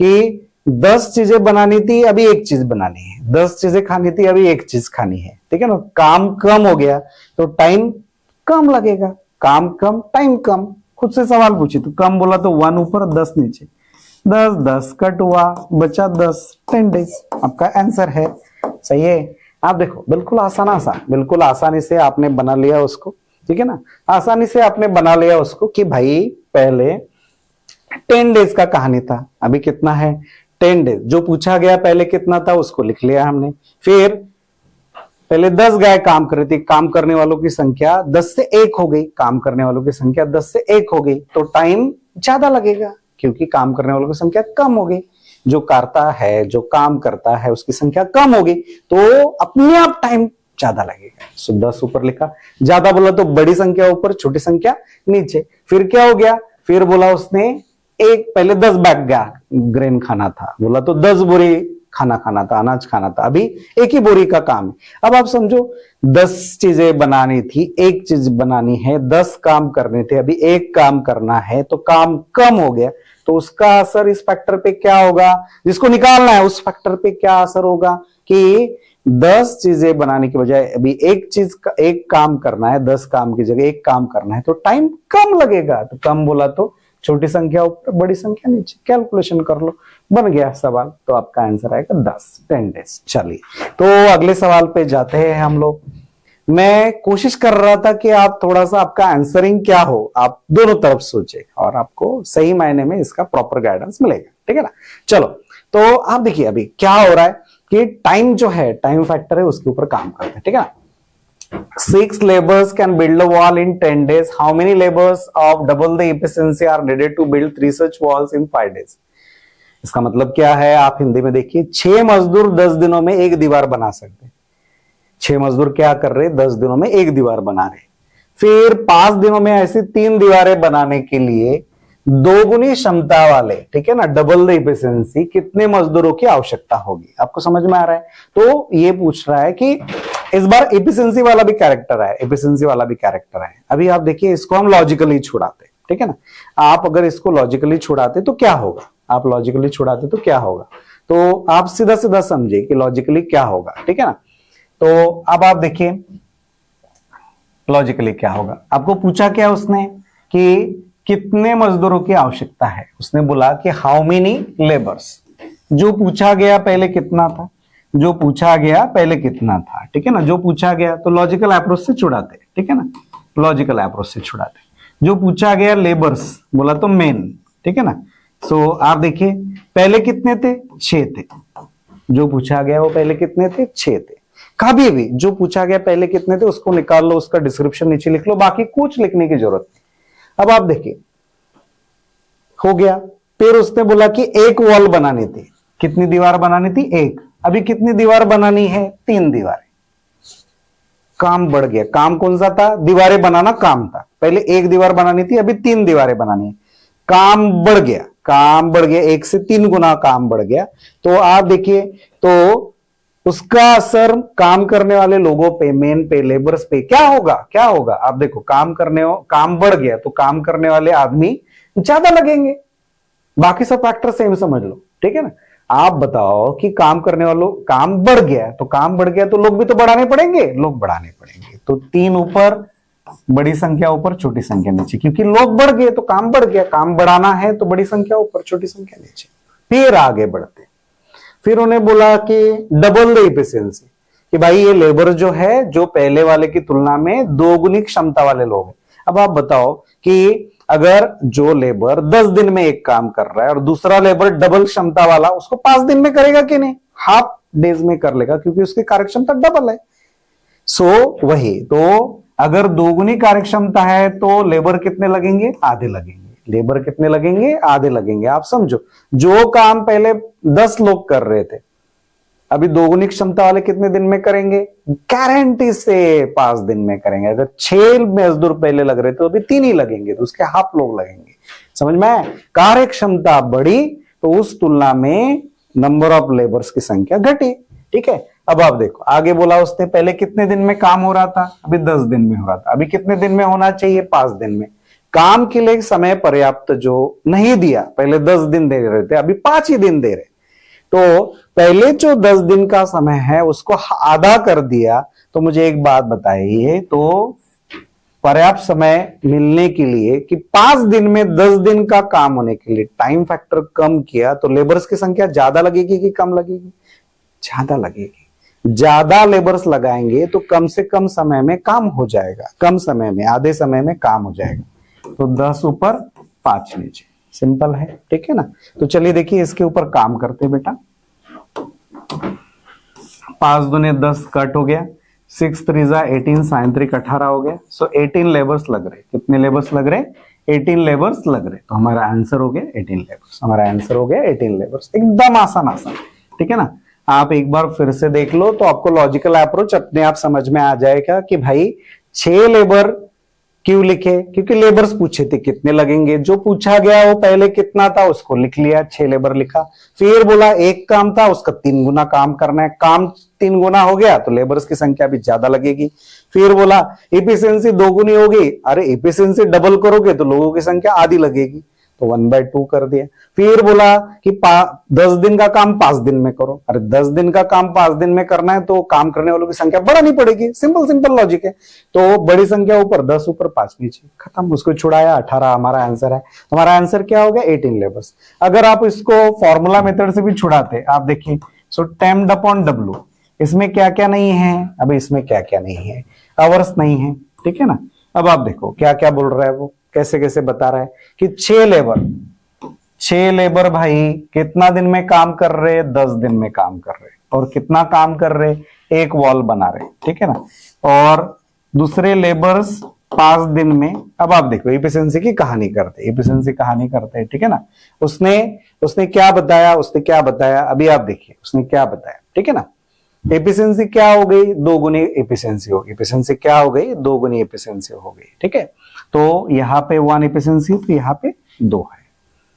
कि 10 चीजें बनानी थी, अभी 1 चीज बनानी है, 10 चीजें खानी थी, अभी 1 चीज खानी है। ठीक है ना, काम कम हो गया तो टाइम कम लगेगा। काम कम, टाइम कम। खुद से सवाल पूछिए, तो कम बोला तो 1 ऊपर 10 नीचे, 10 10 कट हुआ, बचा 10, 10 डेज आपका आंसर है। सही है। आप देखो, बिल्कुल बिल्कुल आसानी से आपने बना लिया उसको। ठीक है ना, आसानी से आपने बना लिया उसको कि भाई पहले 10 डेज का कहानी था, अभी कितना है? 10 डेज। जो पूछा गया पहले कितना था उसको लिख लिया हमने। फिर पहले 10 गाय काम कर रही थी, काम करने वालों की संख्या 10 से 1 हो गई, काम करने वालों की संख्या 10 से 1 हो गई, तो टाइम ज्यादा लगेगा क्योंकि काम करने वालों की संख्या कम हो गई। जो करता है, जो काम करता है उसकी संख्या कम हो गई, तो अपने आप टाइम ज्यादा लगेगा। सो 10 ऊपर लिखा, ज्यादा बोला तो बड़ी संख्या ऊपर, छोटी संख्या नीचे। फिर क्या हो गया? फिर बोला उसने एक, पहले 10 बैग ग्रेन खाना था, बोला तो 10 बोरी खाना खाना था, अनाज खाना था, अभी 1 ही बोरी का काम है। अब आप समझो 10 चीजें बनानी थी, 1 चीज बनानी है, 10 काम करने थे, अभी 1 काम करना है, तो काम कम हो गया, तो उसका असर इस फैक्टर पे क्या होगा जिसको निकालना है? उस फैक्टर पे क्या असर होगा कि 10 चीजें बनाने की बजाय अभी 1 चीज का 1 काम करना है, 10 काम की जगह 1 काम करना है, तो टाइम कम लगेगा। तो कम बोला तो छोटी संख्या ऊपर, बड़ी संख्या नीचे, कैलकुलेशन कर लो, बन गया सवाल। तो आपका आंसर आएगा 10 डेज। चलिए, तो अगले सवाल पे जाते हैं हम लोग। मैं कोशिश कर रहा था कि आप थोड़ा सा, आपका आंसरिंग क्या हो, आप दोनों तरफ सोचे और आपको सही मायने में इसका प्रॉपर गाइडेंस मिलेगा। ठीक है ना, चलो, तो आप देखिए अभी क्या हो रहा है कि टाइम जो है, टाइम फैक्टर है, उसके ऊपर काम करते हैं। ठीक है ना, 6 laborers can build a wall in 10 days. How many laborers of double the efficiency are needed to build 3 such walls in 5 days? इसका मतलब क्या है? आप हिंदी में देखिए, 6 मजदूर 10 दिनों में 1 दीवार बना सकते हैं। 6 मजदूर क्या कर रहे? 10 दिनों में 1 दीवार बना रहे। फिर 5 दिनों में ऐसी 3 दीवारें बनाने के लिए दोगुनी क्षमता वाले, ठीक है ना, डबल द इफिशियंसी, कितने मजदूरों की आवश्यकता होगी। आपको समझ में आ रहा है? तो ये पूछ रहा है कि इस बार एफिशिएंसी वाला भी कैरेक्टर है, एफिशिएंसी वाला भी कैरेक्टर है। अभी आप देखिए, इसको हम लॉजिकली छुड़ाते, ठीक है ना। आप अगर इसको लॉजिकली छुड़ाते तो क्या होगा, आप लॉजिकली छुड़ाते तो क्या होगा, तो आप सीधा सीधा समझे कि लॉजिकली क्या होगा, ठीक है ना। तो अब आप देखिए लॉजिकली क्या होगा। आपको पूछा क्या उसने कि कितने मजदूरों की आवश्यकता है, उसने बोला कि हाउ मेनी लेबर्स। जो पूछा गया पहले कितना था, जो पूछा गया पहले कितना था, ठीक है ना। जो पूछा गया तो लॉजिकल अप्रोच से छुड़ाते, ठीक है ना, लॉजिकल अप्रोच से छुड़ाते। जो पूछा गया लेबर्स बोला तो मेन, ठीक है ना। सो आप देखिए पहले कितने थे, 6 थे। जो पूछा गया वो पहले कितने थे, 6 थे। कभी भी जो पूछा गया पहले कितने थे उसको निकाल लो, उसका डिस्क्रिप्शन नीचे लिख लो, बाकी कुछ लिखने की जरूरत नहीं। अब आप देखिए हो गया। फिर उसने बोला कि एक वॉल बनानी थी, कितनी दीवार बनानी थी, एक। अभी कितनी दीवार बनानी है, 3 दीवारें। काम बढ़ गया। काम कौन सा था, दीवारें बनाना काम था। पहले एक दीवार बनानी थी, अभी 3 दीवारें बनानी है। काम बढ़ गया, काम बढ़ गया, 1 से 3 गुना काम बढ़ गया। तो आप देखिए तो उसका असर काम करने वाले लोगों पे, मेन पे, लेबर्स पे क्या होगा, क्या होगा। आप देखो काम बढ़ गया तो काम करने वाले आदमी ज्यादा लगेंगे, बाकी सब फैक्टर सेम समझ लो, ठीक है ना। आप बताओ कि काम करने वालों, काम बढ़ गया तो काम बढ़ गया तो लोग भी तो बढ़ाने पड़ेंगे, लोग बढ़ाने पड़ेंगे। तो 3 ऊपर, बड़ी संख्या ऊपर, छोटी संख्या नीचे, क्योंकि लोग बढ़ गए तो काम बढ़ गया। काम बढ़ाना है तो बड़ी संख्या ऊपर, छोटी संख्या नीचे। फिर आगे बढ़ते, फिर उन्हें बोला कि डबल द इफिशियंसी, कि भाई ये लेबर जो है, जो पहले वाले की तुलना में 2 गुनी क्षमता वाले लोग हैं। अब आप बताओ कि अगर जो लेबर 10 दिन में एक काम कर रहा है और दूसरा लेबर डबल क्षमता वाला उसको 5 दिन में करेगा कि नहीं, हाफ डेज में कर लेगा, क्योंकि उसकी कार्यक्षमता डबल है। सो वही तो अगर 2 गुनी कार्यक्षमता है तो लेबर कितने लगेंगे, आधे लगेंगे। लेबर कितने लगेंगे, आधे लगेंगे। आप समझो, जो काम पहले 10 लोग कर रहे थे, अभी 2 गुनी क्षमता वाले कितने दिन में करेंगे, गारंटी से 5 दिन में करेंगे। अगर 6 मजदूर पहले लग रहे थे तो अभी 3 ही लगेंगे, तो उसके हाफ लोग लगेंगे। समझ में आए? कार्य क्षमता बढ़ी तो उस तुलना में नंबर ऑफ लेबर्स की संख्या घटी, ठीक है। अब आप देखो आगे बोला उसने, पहले कितने दिन में काम हो रहा था, अभी 10 दिन में हो रहा था। अभी कितने दिन में होना चाहिए, 5 दिन में। काम के लिए समय पर्याप्त जो नहीं दिया, पहले 10 दिन दे रहे थे, अभी 5 ही दिन दे रहे। तो पहले जो 10 दिन का समय है उसको आधा कर दिया। तो मुझे एक बात बताइए, तो पर्याप्त समय मिलने के लिए कि 5 दिन में 10 दिन का काम होने के लिए टाइम फैक्टर कम किया, तो लेबर्स की संख्या ज्यादा लगेगी कि कम लगेगी, ज्यादा लगेगी। ज्यादा लेबर्स लगाएंगे तो कम से कम समय में काम हो जाएगा, कम समय में, आधे समय में काम हो जाएगा। तो 10 ऊपर 5 नीचे, सिंपल है, ठीक है ना। तो चलिए देखिए इसके ऊपर काम करते बेटा। 5 दूने 10 कट हो गया, 6 3 18, 7 3 18 हो गया। सो 18 लेबर्स लग रहे। कितने लेबर्स लग रहे, 18 लेबर्स लग रहे। तो हमारा आंसर हो गया 18 लेबर्स, हमारा आंसर हो गया 18 लेबर्स। एकदम आसान आसान, ठीक है ना। आप एक बार फिर से देख लो तो आपको लॉजिकल अप्रोच अपने आप समझ में आ जाएगा कि भाई 6 लेबर क्यों लिखे, क्योंकि लेबर्स पूछे थे कितने लगेंगे। जो पूछा गया वो पहले कितना था उसको लिख लिया, 6 लेबर लिखा। फिर बोला एक काम था उसका 3 गुना काम करना है, काम 3 गुना हो गया तो लेबर्स की संख्या भी ज्यादा लगेगी। फिर बोला एफिशिएंसी 2 गुनी होगी, अरे एफिशिएंसी डबल करोगे तो लोगों की संख्या आधी लगेगी, तो 1/2 कर दिया। फिर बोला कि 10 दिन का काम 5 दिन में करो, अरे 10 दिन का काम 5 दिन में करना है तो काम करने वालों की संख्या बढ़ानी पड़ेगी। सिंपल सिंपल लॉजिक है। तो बड़ी संख्या ऊपर, 10 ऊपर 5 नीचे, खत्म। उसको छुड़ाया, 18 हमारा आंसर है। हमारा आंसर क्या हो गया, 18 लेबर्स। अगर आप इसको फॉर्मूला मेथड से भी छुड़ाते, आप देखिए, सो टेम्ड अपॉन डब्ल्यू, इसमें क्या क्या नहीं है, अब इसमें क्या क्या नहीं है, आवर्स नहीं है, ठीक है ना। अब आप देखो क्या क्या बोल रहा है वो, कैसे कैसे बता रहा है कि 6 लेबर भाई कितना दिन में काम कर रहे, 10 दिन में काम कर रहे। और कितना काम कर रहे, एक वॉल बना रहे, ठीक है ना। और दूसरे लेबर्स 5 दिन में। अब आप देखो एफिशिएंसी की कहानी करते, एफिशिएंसी कहानी करते हैं, ठीक है ना। उसने क्या बताया, उसने क्या बताया, अभी आप देखिए उसने क्या बताया, ठीक है ना। एफिशिएंसी क्या हो गई, 2 गुनी एफिशिएंसी हो गई। एफिशिएंसी क्या हो गई, 2 गुनी एफिशिएंसी हो गई। ठीक है, तो यहाँ पे 1 एफिशिएंसी, तो यहाँ पे 2 है।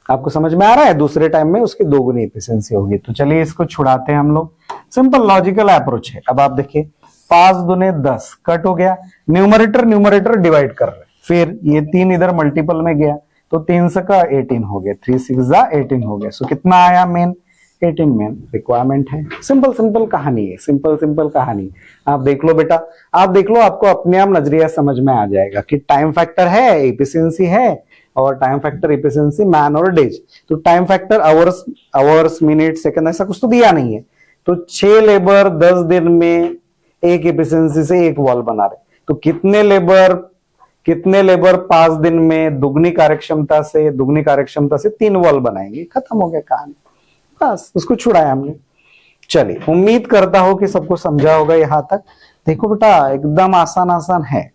आपको समझ में आ रहा है, दूसरे टाइम में उसकी 2 गुनी एफिशिएंसी होगी। तो चलिए इसको छुड़ाते हैं हम लोग। सिंपल लॉजिकल अप्रोच है। अब आप देखिए 5 दूने 10 कट हो गया, न्यूमरेटर डिवाइड कर रहे, फिर ये 3 इधर मल्टीपल में गया तो 3 से का 18 हो गया, 3 6 18 हो गया। सो कितना आया मेन, 18 मेन रिक्वायरमेंट है। सिंपल कहानी है, सिंपल कहानी। आप देख लो बेटा, आप देख लो, आपको अपने आप नजरिया समझ में आ जाएगा कि टाइम फैक्टर है, एफिशिएंसी है, और टाइम फैक्टर एफिशिएंसी मैन और डेज। तो time factor hours minute second ऐसा कुछ तो दिया नहीं है। तो 6 लेबर 10 दिन में एक एफिशिएंसी से एक वॉल बना रहे, तो कितने लेबर 5 दिन में दुगनी कार्यक्षमता से 3 वॉल बनाएंगे। खत्म हो गया कहानी, बस उसको छुड़ाया हमने। चलिए, उम्मीद करता हूं कि सबको समझा होगा यहां तक। देखो बेटा, एकदम आसान है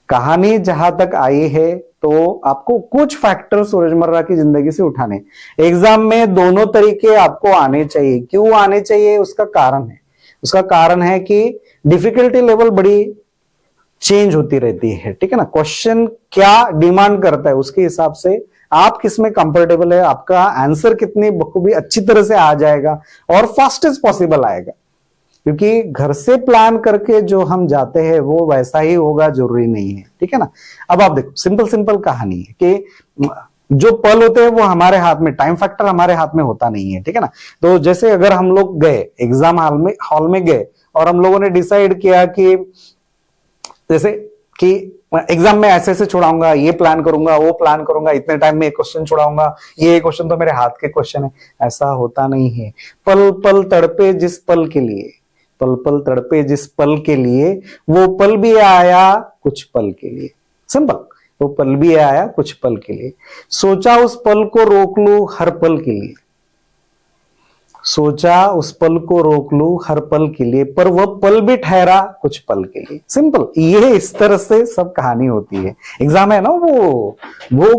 कहानी। जहां तक आई है तो आपको कुछ फैक्टर्स रोजमर्रा की जिंदगी से उठाने, एग्जाम में दोनों तरीके आपको आने चाहिए। क्यों आने चाहिए, उसका कारण है कि डिफिकल्टी लेवल बड़ी चेंज होती रहती है। ठीक है ना, क्वेश्चन क्या डिमांड करता है उसके हिसाब से आप किसमें कंफर्टेबल है, आपका आंसर कितनी बखूबी अच्छी तरह से आ जाएगा और फास्टेस्ट पॉसिबल आएगा। क्योंकि घर से प्लान करके जो हम जाते हैं वो वैसा ही होगा जरूरी नहीं है। ठीक है ना। अब आप देखो, सिंपल कहानी है कि जो पल होते हैं वो हमारे हाथ में, टाइम फैक्टर हमारे हाथ में होता नहीं है। ठीक है ना। तो जैसे अगर हम लोग गए एग्जाम हॉल में गए और हम लोगों ने डिसाइड किया कि जैसे कि एग्जाम में ऐसे छुड़ाऊंगा, ये प्लान करूंगा, वो प्लान करूंगा, इतने टाइम में एक क्वेश्चन छुड़ाऊंगा, ये क्वेश्चन तो मेरे हाथ के क्वेश्चन है, ऐसा होता नहीं है। पल पल तड़पे जिस पल के लिए, वो पल भी आया कुछ पल के लिए। सिंपल, वो पल भी आया कुछ पल के लिए। सोचा उस पल को रोक लूं हर पल के लिए, हर पल के लिए, पर वह पल भी ठहरा कुछ पल के लिए। सिंपल, ये इस तरह से सब कहानी होती है। एग्जाम है ना, वो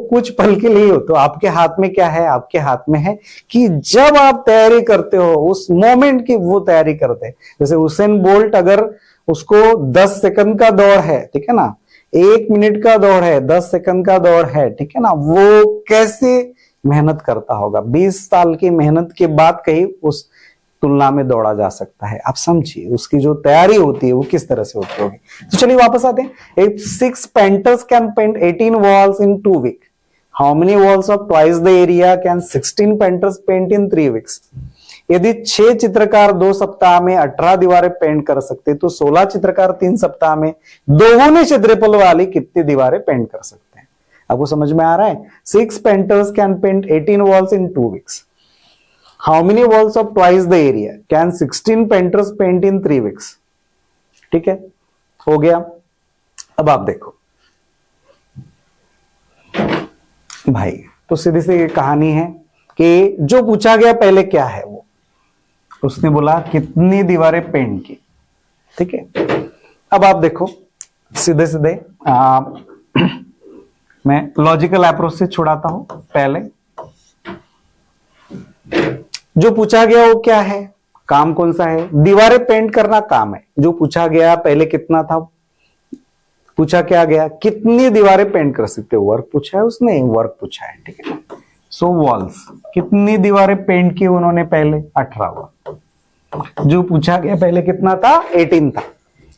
कुछ पल के लिए हो। तो आपके हाथ में क्या है, आपके हाथ में है कि जब आप तैयारी करते हो उस मोमेंट की वो तैयारी करते हैं। जैसे हुसैन बोल्ट, अगर उसको 10 सेकंड का दौड़ है, ठीक है ना, 1 मिनट का दौड़ है, 10 सेकंड का दौड़ है, ठीक है ना, वो कैसे मेहनत करता होगा। 20 साल की मेहनत के बाद कहीं उस तुलना में दौड़ा जा सकता है। आप समझिए उसकी जो तैयारी होती है वो किस तरह से होती होगी। तो चलिए वापस आते हैं। If 6 painters can paint 18 walls in 2 weeks, how many walls of twice the area can 16 painters paint in 3 weeks? यदि 6 चित्रकार 2 सप्ताह में 18 दीवारें पेंट कर सकते, तो 16 चित्रकार 3 सप्ताह में दोगुने क्षेत्रफल वाली कितनी दीवारें पेंट कर सकते हैं। आपको समझ में आ रहा है। 6 painters can paint 18 walls in 2 weeks. How many walls of twice the area can 16 painters paint in 3 weeks? ठीक है, हो गया। अब आप देखो भाई, तो सीधी सी कहानी है कि जो पूछा गया पहले क्या है, वो उसने बोला कितनी दीवारें पेंट की। ठीक है, अब आप देखो सीधे मैं लॉजिकल अप्रोच से छुड़ाता हूं। पहले जो पूछा गया वो क्या है, काम कौन सा है, दीवारें पेंट करना काम है। जो पूछा गया पहले कितना था, पूछा क्या गया, कितनी दीवारें पेंट कर सकते हो, वर्क पूछा है उसने, वर्क पूछा है। ठीक है, सो वॉल्स, कितनी दीवारें पेंट की उन्होंने पहले, 18 वॉल। जो पूछा गया पहले कितना था, 18 था।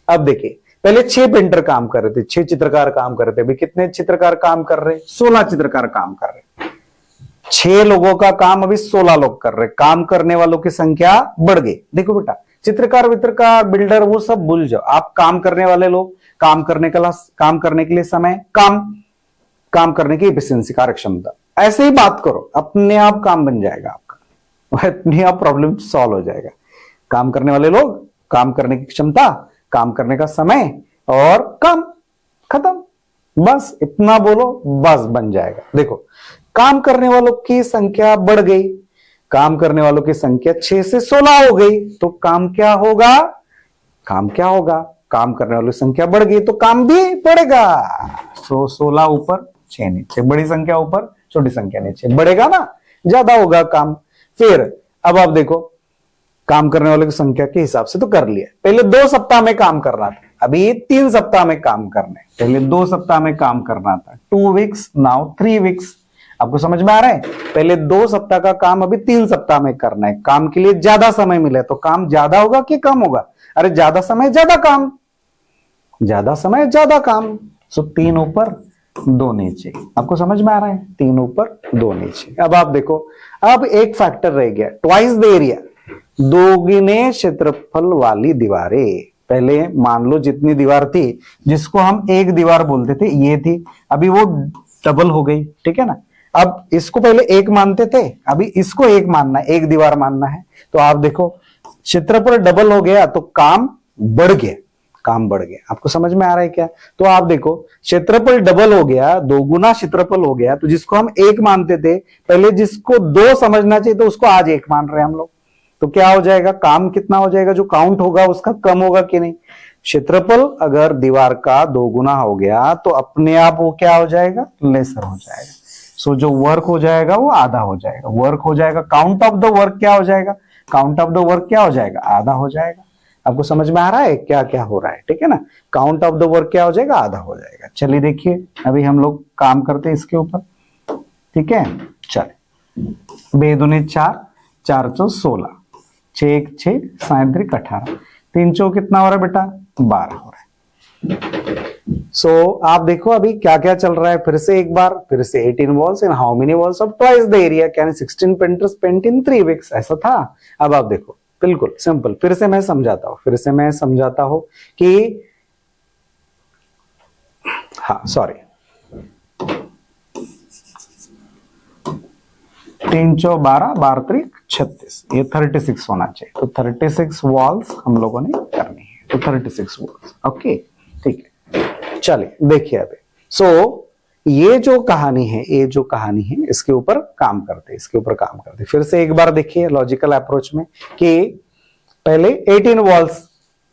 अब देखिए, पहले 6 पेंटर काम कर रहे थे, 6 चित्रकार काम कर रहे थे। अभी कितने चित्रकार काम कर रहे, 16 चित्रकार काम कर रहे। 6 लोगों का काम अभी 16 लोग कर रहे। काम करने वालों की संख्या बढ़ गई। देखो बेटा, चित्रकार वित्रकार बिल्डर वो सब भूल जाओ, आप काम करने वाले लोग, काम करने के लिए समय, काम करने की एफिशिएंसी, कार्यक्षमता, ऐसे ही बात करो, अपने आप काम बन जाएगा आपका, अपने आप प्रॉब्लम सॉल्व हो जाएगा। काम करने वाले लोग, काम करने की क्षमता, काम करने का समय और काम, खत्म। बस इतना बोलो, बस बन जाएगा। देखो, काम करने वालों की संख्या बढ़ गई, काम करने वालों की संख्या 6 से 16 हो गई, तो काम क्या होगा, काम करने वालों की संख्या बढ़ गई तो काम भी बढ़ेगा। तो 16 ऊपर 6 नीचे, बड़ी संख्या ऊपर छोटी संख्या नीचे, बढ़ेगा ना, ज्यादा होगा काम। फिर अब आप देखो, काम करने वालों की संख्या के हिसाब से तो कर लिया। पहले 2 सप्ताह में काम करना था, अभी 3 सप्ताह में काम करना है। पहले 2 सप्ताह में काम करना था, 2 वीक्स, नाउ 3 वीक्स। आपको समझ में आ रहा है? पहले 2 सप्ताह का काम अभी 3 सप्ताह में करना है। काम के लिए ज्यादा समय मिले तो काम ज्यादा होगा कि कम होगा? अरे ज्यादा समय ज्यादा काम, ज्यादा समय ज्यादा काम। सो 3 ऊपर 2 नीचे। आपको समझ में आ रहा है? 3 ऊपर 2 नीचे। अब आप देखो, अब एक फैक्टर रह गया, ट्वाइस द एरिया, दोगुने क्षेत्रफल वाली दीवारें। पहले मान लो जितनी दीवार थी, जिसको हम एक दीवार बोलते थे, ये थी, अभी वो डबल हो गई, ठीक है ना। अब इसको पहले एक मानते थे, अभी इसको एक मानना है, एक दीवार मानना है। तो आप देखो क्षेत्रफल डबल हो गया तो काम बढ़ गया, काम बढ़ गया। आपको समझ में आ रहा है क्या? तो आप देखो क्षेत्रफल डबल हो गया, 2 गुना क्षेत्रफल हो गया। तो जिसको हम एक मानते थे पहले, जिसको 2 समझना चाहिए तो उसको आज 1 मान रहे हैं हम लोग। तो क्या हो जाएगा? काम कितना हो जाएगा? जो काउंट होगा उसका कम होगा कि नहीं? क्षेत्रफल अगर दीवार का 2 गुना हो गया तो अपने आप वो क्या हो जाएगा? लेसर हो जाएगा। सो जो वर्क हो जाएगा वो आधा हो जाएगा, वर्क हो जाएगा। काउंट ऑफ द वर्क क्या हो जाएगा? काउंट ऑफ द वर्क क्या हो जाएगा? आधा हो जाएगा। आपको समझ में आ रहा है क्या क्या हो रहा है? ठीक है ना। काउंट ऑफ द वर्क क्या हो जाएगा? आधा हो जाएगा। चलिए देखिए, अभी हम लोग काम करते हैं इसके ऊपर, ठीक है। चले, 2 दूनी 4, 4 चौ 16, 6 1 6, 7 3 18, 3 चौ कितना हो रहा है बेटा? 12 हो रहा है। सो आप देखो अभी क्या क्या चल रहा है। फिर से एक बार, फिर से 18 walls in how many walls of twice the area can 16 painters paint in 3 weeks, ऐसा था। अब आप देखो, बिल्कुल सिंपल, फिर से मैं समझाता हूं कि हाँ सॉरी, 3 चौ 12, 12 त्रिक 36, ये 36 होना चाहिए। तो 36 वॉल्स हम लोगों ने करनी है, तो 36 वॉल्स। ओके, ठीक है। चलिए देखिए अभी। सो ये जो कहानी है, इसके ऊपर काम करते। फिर से एक बार देखिए लॉजिकल अप्रोच में कि पहले 18 वॉल्स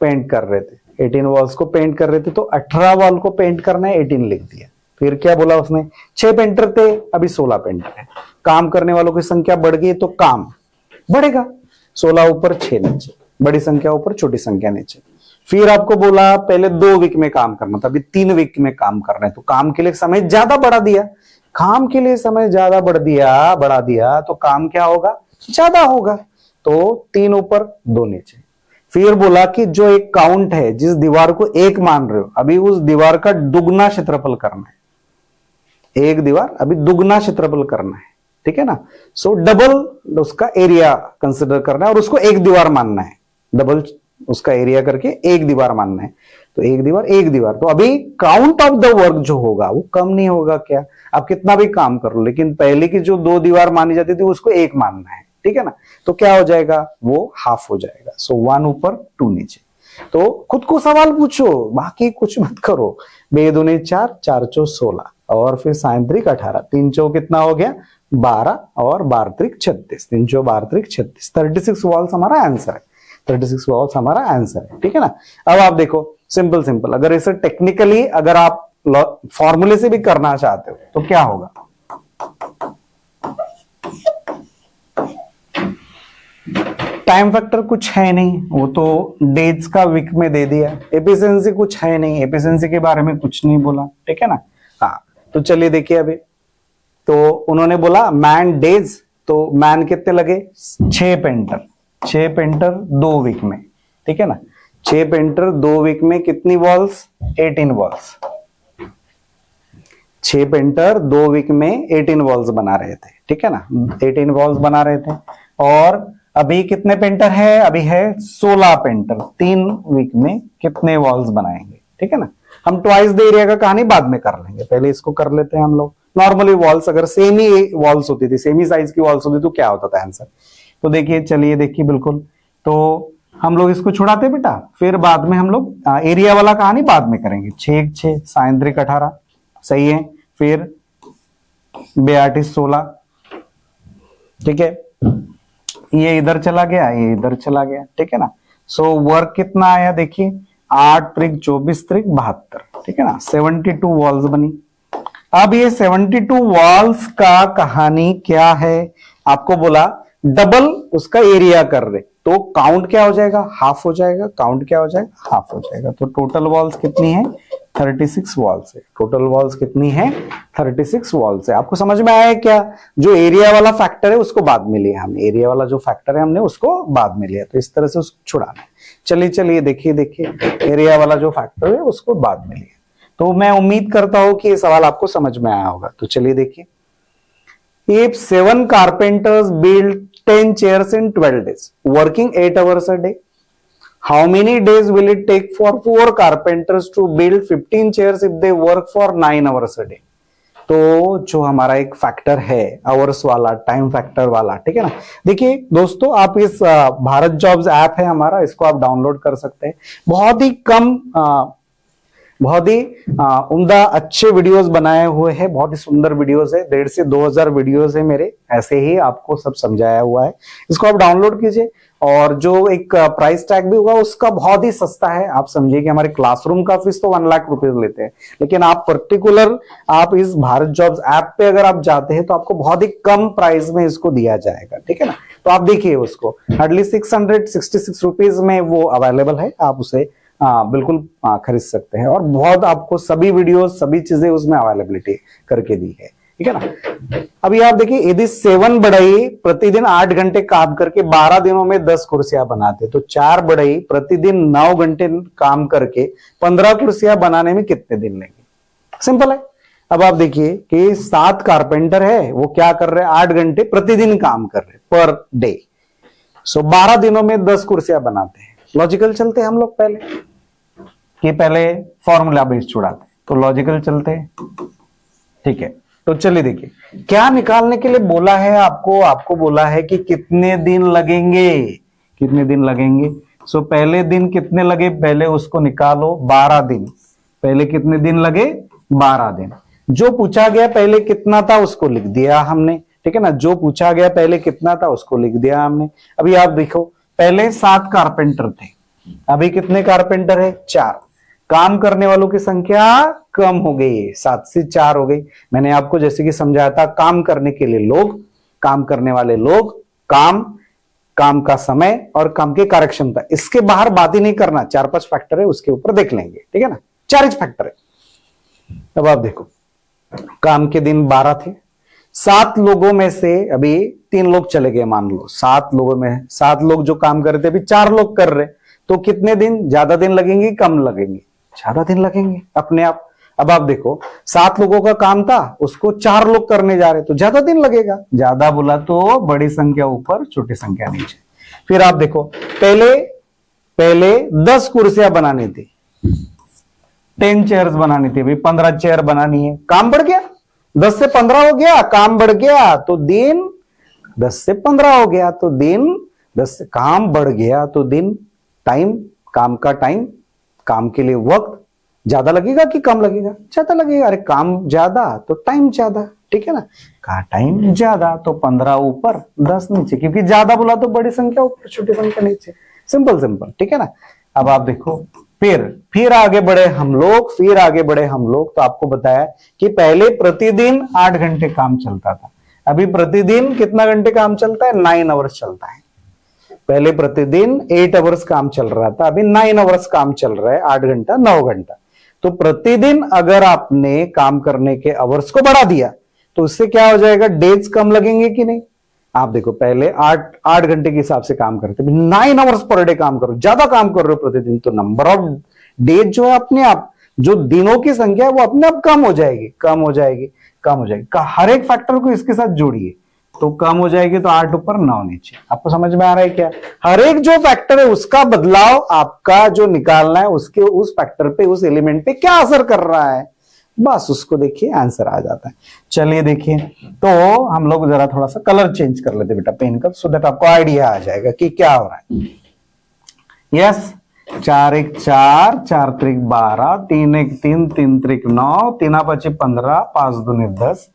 पेंट कर रहे थे, 18 वॉल्स को पेंट कर रहे थे, तो 18 वॉल को पेंट करना है, 18 लिख दिया। फिर क्या बोला उसने? 6 पेंटर थे, अभी 16 पेंटर है। काम करने वालों की संख्या बढ़ गई तो काम बढ़ेगा। 16 ऊपर 6 नीचे, बड़ी संख्या ऊपर छोटी संख्या नीचे। फिर आपको बोला पहले 2 वीक में काम करना था, अभी 3 वीक में काम करना है। तो काम के लिए समय ज्यादा बढ़ा दिया, काम के लिए समय ज्यादा बढ़ा दिया तो काम क्या होगा? ज्यादा होगा। तो 3 ऊपर 2 नीचे। फिर बोला कि जो एक काउंट है, जिस दीवार को एक मान रहे हो, अभी उस दीवार का दुगना क्षेत्रफल करना है। एक दीवार अभी दुगना क्षेत्रफल करना है, ठीक है ना। सो डबल उसका एरिया कंसिडर करना है और उसको एक दीवार मानना है। डबल उसका एरिया करके एक दीवार मानना है। तो एक दीवार। तो अभी काउंट ऑफ द वर्क जो होगा वो कम नहीं होगा क्या? आप कितना भी काम कर लो, लेकिन पहले की जो 2 दीवार मानी जाती थी उसको एक मानना है, ठीक है ना। तो क्या हो जाएगा? वो हाफ हो जाएगा। सो 1 ऊपर 2 नीचे। तो खुद को सवाल पूछो, बाकी कुछ मत करो। 2 दूनी 4, 4 चौ 16 और फिर 7 त्रिक 18, 3 चौ कितना हो गया? 12 और 12 त्रिक 36, 3 चौ 12 त्रिक 36। 36 वॉल्स हमारा आंसर है, 36 वॉल्स हमारा आंसर है, ठीक है ना। अब आप देखो सिंपल, अगर इसे टेक्निकली अगर आप फॉर्मूले से भी करना चाहते हो तो क्या होगा? टाइम फैक्टर कुछ है नहीं, वो तो डेज का वीक में दे दिया। एफिशिएंसी कुछ है नहीं, एफिशिएंसी के बारे में कुछ नहीं बोला, ठीक है ना। हाँ, तो चलिए देखिए अभी। तो उन्होंने बोला मैन डेज, तो मैन कितने लगे? 6 पेंटर 2 वीक में, ठीक है ना। 6 पेंटर 2 वीक में कितनी वॉल्स? 18 वॉल्स। 6 पेंटर 2 वीक में 18 वॉल्स बना रहे थे, ठीक है ना। 18 वॉल्स बना रहे थे। और अभी कितने पेंटर है? अभी है 16 पेंटर। 3 वीक में कितने वॉल्स बनाएंगे, ठीक है ना। हम ट्वाइस द एरिया का कहानी बाद में कर लेंगे, पहले इसको कर लेते हैं हम लोग। नॉर्मली वॉल्स अगर सेम ही वॉल्स होती थी, सेम ही साइज की वॉल्स होती तो क्या होता था आंसर? तो देखिए, चलिए देखिए, बिल्कुल। तो हम लोग इसको छुड़ाते बेटा, फिर बाद में हम लोग एरिया वाला कहानी बाद में करेंगे। 6 6, 7 3 18, सही है। फिर 82 16, ठीक है। ये इधर चला गया, ये इधर चला गया, ठीक है ना। सो वर्क कितना आया? देखिए 8 त्रिक 24 त्रिक 72, ठीक है ना। 72 वॉल्स बनी। अब ये 72 वॉल्स का कहानी क्या है? आपको बोला डबल उसका एरिया कर रहे, तो काउंट क्या हो जाएगा, हाफ हो जाएगा, काउंट क्या हो जाएगा, हाफ हो जाएगा। तो टोटल वॉल्स कितनी है, 36 वॉल्स है। टोटल वॉल्स कितनी है, 36 वॉल्स है। आपको समझ में आया क्या? जो एरिया वाला फैक्टर है उसको बाद में लिया हमने, एरिया वाला जो फैक्टर है हमने उसको बाद में लिया, तो इस तरह से उसको छुड़ाना है। चलिए देखिए एरिया वाला जो फैक्टर है उसको बाद में लिया। तो मैं उम्मीद करता हूं कि ये सवाल आपको समझ में आया होगा। तो चलिए देखिए, If 7 carpenters build 10 chairs in 12 days, working 8 hours a day, how many days will it take for 4 carpenters to build 15 chairs if they work for 9 hours a day? तो जो हमारा एक फैक्टर है आवर्स वाला, टाइम फैक्टर वाला, ठीक है ना। देखिए दोस्तों, आप इस भारत जॉब्स ऐप है हमारा, इसको आप डाउनलोड कर सकते हैं। बहुत ही कम बहुत ही उम्दा अच्छे वीडियोस बनाए हुए हैं, बहुत ही सुंदर वीडियोस है, 1,500 से 2,000 वीडियोस है मेरे, ऐसे ही आपको सब समझाया हुआ है। इसको आप डाउनलोड कीजिए, और जो एक प्राइस टैग भी होगा उसका बहुत ही सस्ता है। आप समझिए कि हमारे क्लासरूम का फीस तो 1 लाख रुपए लेते हैं, लेकिन आप पर्टिकुलर आप इस भारत जॉब्स ऐप पे अगर आप जाते हैं तो आपको बहुत ही कम प्राइस में इसको दिया जाएगा, ठीक है ना। तो आप देखिए उसको, हार्डली 666 रुपीज में वो अवेलेबल है, आप उसे बिल्कुल खरीद सकते हैं। और बहुत आपको सभी वीडियो, सभी चीजें उसमें अवेलेबिलिटी करके दी है, ठीक है ना। अभी आप देखिए, यदि 7 बढ़ई प्रतिदिन 8 घंटे काम करके 12 दिनों में 10 कुर्सियां बनाते, तो 4 बढ़ई प्रतिदिन 9 घंटे काम करके 15 कुर्सियां बनाने में कितने दिन लेंगे? सिंपल है। अब आप देखिए कि 7 कारपेंटर है, वो क्या कर रहे हैं, 8 घंटे प्रतिदिन काम कर रहे पर डे। सो 12 दिनों में 10 कुर्सियां बनाते हैं। लॉजिकल चलते हैं हम लोग पहले फॉर्मूला बेस छुड़ाते, तो लॉजिकल चलते हैं, ठीक है। तो चलिए देखिए, क्या निकालने के लिए बोला है आपको बोला है कि कितने दिन लगेंगे, कितने दिन लगेंगे। सो पहले दिन कितने लगे, पहले उसको निकालो, 12 दिन। पहले कितने दिन लगे, 12 दिन। जो पूछा गया पहले कितना था उसको लिख दिया हमने, ठीक है ना। जो पूछा गया पहले कितना था उसको लिख दिया हमने। अभी आप देखो, पहले 7 कारपेंटर थे, अभी कितने कारपेंटर है, 4। काम करने वालों की संख्या कम हो गई, 7 से 4 हो गई। मैंने आपको जैसे कि समझाया था, काम करने के लिए लोग, काम करने वाले लोग, काम का समय और काम की कार्यक्षमता, इसके बाहर बात ही नहीं करना। 4-5 फैक्टर है, उसके ऊपर देख लेंगे, ठीक है ना। 4 फैक्टर है। अब आप देखो, काम के दिन 12 थे, 7 लोगों में से अभी 3 लोग चले गए, मान लो 7 लोगों में 7 लोग जो काम कर रहे थे, अभी 4 लोग कर रहे, तो कितने दिन, ज्यादा दिन लगेंगे, कम लगेंगे, ज्यादा दिन लगेंगे अपने आप। अब आप देखो, 7 लोगों का काम था, उसको 4 लोग करने जा रहे, तो ज्यादा दिन लगेगा। ज्यादा बोला तो बड़ी संख्या ऊपर, छोटी संख्या नीचे। फिर आप देखो, पहले 10 कुर्सियां बनानी थी, 10 चेयर्स बनानी थी, अभी 15 चेयर बनानी है। काम बढ़ गया, 10 से 15 हो गया, काम बढ़ गया तो दिन, 10 से 15 हो गया तो दिन, 10 से काम बढ़ गया तो दिन, टाइम, काम का टाइम, काम के लिए वक्त ज्यादा लगेगा कि कम लगेगा, ज्यादा लगेगा। अरे काम ज्यादा तो टाइम ज्यादा, ठीक है ना। कहा टाइम ज्यादा तो 15 ऊपर 10 नीचे, क्योंकि ज्यादा बोला तो बड़ी संख्या ऊपर, छोटी संख्या नीचे। सिंपल, ठीक है ना। अब आप देखो, फिर आगे बढ़े हम लोग, तो आपको बताया कि पहले प्रतिदिन 8 घंटे काम चलता था, अभी प्रतिदिन कितना घंटे काम चलता है, 9 आवर्स चलता है। पहले प्रतिदिन 8 आवर्स काम चल रहा था, अभी 9 आवर्स काम चल रहा है, 8 घंटा 9 घंटा। तो प्रतिदिन अगर आपने काम करने के आवर्स को बढ़ा दिया तो उससे क्या हो जाएगा, डेज कम लगेंगे कि नहीं। आप देखो, पहले 8 घंटे के हिसाब से काम करते, 9 आवर्स पर डे काम करो, ज्यादा काम कर रहे हो प्रतिदिन, तो नंबर ऑफ डेज जो है अपने आप, जो दिनों की संख्या है वो अपने आप कम हो जाएगी। हर एक फैक्टर को इसके साथ जोड़िए तो कम हो जाएगी, तो 8 ऊपर 9 नीचे। आपको समझ में आ रहा है क्या? हर एक जो फैक्टर है उसका बदलाव आपका जो निकालना है, उसके उस फैक्टर पे, उस एलिमेंट पे क्या असर कर रहा है, बस उसको देखिए, आंसर आ जाता है। चलिए देखिए, तो हम लोग जरा थोड़ा सा कलर चेंज कर लेते बेटा पेन का, सो दैट आपको आइडिया आ जाएगा कि क्या हो रहा है। यस, 4 1 4, 4 3 12, 3 1 3, 3 3 9, 3 5 15, 5 2 10,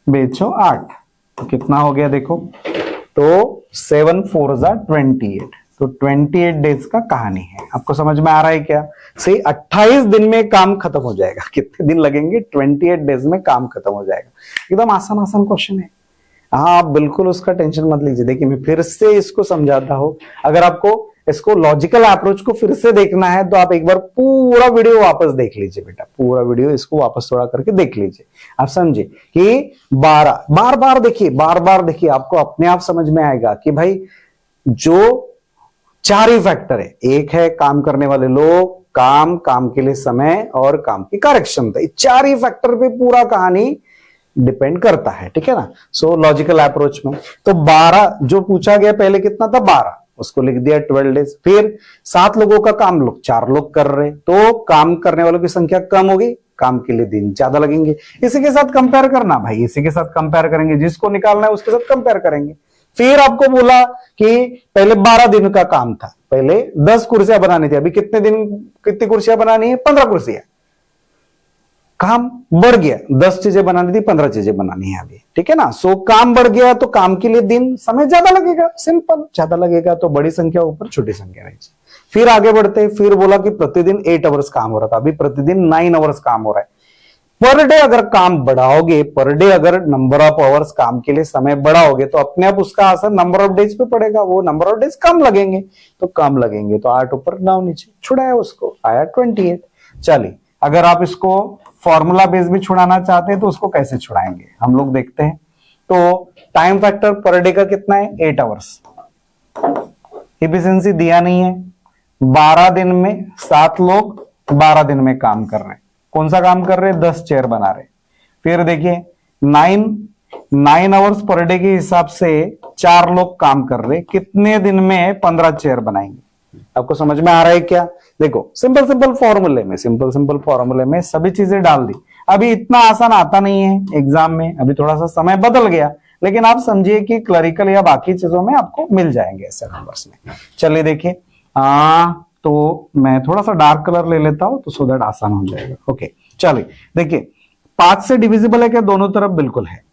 बेचो 8। तो कितना हो गया देखो, तो 7 4 28, तो 28 डेज का कहानी है। आपको समझ में आ रहा है क्या? सही, 28 दिन में काम खत्म हो जाएगा। कितने दिन लगेंगे? 28 डेज में काम खत्म हो जाएगा। एकदम आसान क्वेश्चन है। हाँ, आप बिल्कुल उसका टेंशन मत लीजिए। देखिए मैं फिर से इसको समझाता हूं, अगर आपको इसको लॉजिकल अप्रोच को फिर से देखना है तो आप एक बार पूरा वीडियो वापस देख लीजिए बेटा, पूरा वीडियो इसको वापस थोड़ा करके देख लीजिए। आप समझे कि 12 बार बार देखिए, बार बार देखिए, आपको अपने आप समझ में आएगा कि भाई जो 4 ही फैक्टर है, एक है काम करने वाले लोग, काम के लिए समय और काम की कार्यक्षमता, 4 ही फैक्टर पे पूरा कहानी डिपेंड करता है, ठीक है ना। सो लॉजिकल अप्रोच में तो 12 जो पूछा गया पहले कितना था, 12, उसको लिख दिया 12 डेज। फिर 7 लोगों का काम 4 लोग कर रहे, तो काम करने वालों की संख्या कम होगी, काम के लिए दिन ज्यादा लगेंगे। इसी के साथ कंपेयर करना भाई, इसी के साथ कंपेयर करेंगे, जिसको निकालना है उसके साथ कंपेयर करेंगे। फिर आपको बोला कि पहले 12 दिन का काम था, पहले 10 कुर्सियां बनानी थी, अभी कितनी कुर्सियां बनानी है, 15 कुर्सियां। काम बढ़ गया, 10 चीजें बनानी थी, 15 चीजें बनानी है अभी, ठीक है ना। सो काम बढ़ गया तो काम के लिए दिन समय ज्यादा लगेगा, सिंपल, ज्यादा लगेगा तो बड़ी संख्या ऊपर छोटी संख्या रहेगी। फिर आगे बढ़ते, फिर बोला कि प्रतिदिन 8 आवर्स काम हो रहा था, अभी प्रतिदिन 9 आवर्स काम हो रहा है। पर डे अगर काम बढ़ाओगे, पर डे अगर नंबर ऑफ आवर्स काम के लिए समय बढ़ाओगे तो अपने आप उसका असर नंबर ऑफ डेज पे पड़ेगा, वो नंबर ऑफ डेज कम लगेंगे, तो कम लगेंगे तो 8 ऊपर 9 नीचे, छुड़ाया उसको, आया 28। चलिए अगर आप इसको फॉर्मूला बेस भी छुड़ाना चाहते हैं तो उसको कैसे छुड़ाएंगे हम लोग देखते हैं। तो टाइम फैक्टर पर डे का कितना है, 8 आवर्स। इफिशिएंसी दिया नहीं है, 12 दिन में 7 लोग 12 दिन में काम कर रहे हैं। कौन सा काम कर रहे हैं, 10 चेयर बना रहे। फिर देखिए 9 आवर्स पर डे के हिसाब से 4 लोग काम कर रहे, कितने दिन में 15 चेयर बनाएंगे। आपको समझ में आ रहा है क्या? देखो सिंपल फॉर्मूले में सभी चीजें डाल दी। अभी इतना आसान आता नहीं है एग्जाम में, अभी थोड़ा सा समय बदल गया, लेकिन आप समझिए कि क्लरिकल या बाकी चीजों में आपको मिल जाएंगे ऐसे नंबर्स में। चलिए देखिए, तो मैं थोड़ा सा डार्क कलर ले लेता हूं तो सो दैट आसान हो जाएगा। ओके चलिए देखिए, 5 से डिविजिबल है क्या, दोनों तरफ बिल्कुल है।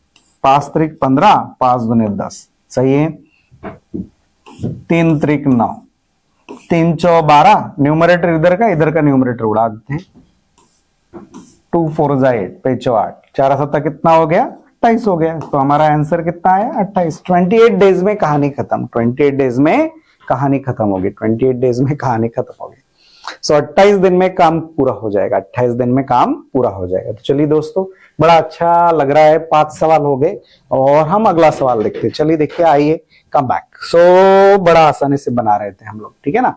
5 त्रिक 15, 5 दूनी 10, सही है। 3 त्रिक 9, 3 चौ 12, न्यूमरेटर इधर का न्यूमरेटर उड़ा देते हैं। 2 4 8, 5 चौ 8, 4 7 कितना हो गया, 28 हो गया। तो हमारा आंसर कितना है, 28। 28 डेज में कहानी खत्म, 28 डेज में कहानी खत्म होगी, 28 डेज में कहानी खत्म होगी। सो 28 दिन में काम पूरा हो जाएगा, 28 दिन में काम पूरा हो जाएगा। तो चलिए दोस्तों, बड़ा अच्छा लग रहा है, 5 सवाल हो गए और हम अगला सवाल देखते हैं। चलिए देखिए, आइए कम बैक। सो बड़ा आसानी से बना रहे थे हम लोग, ठीक है ना।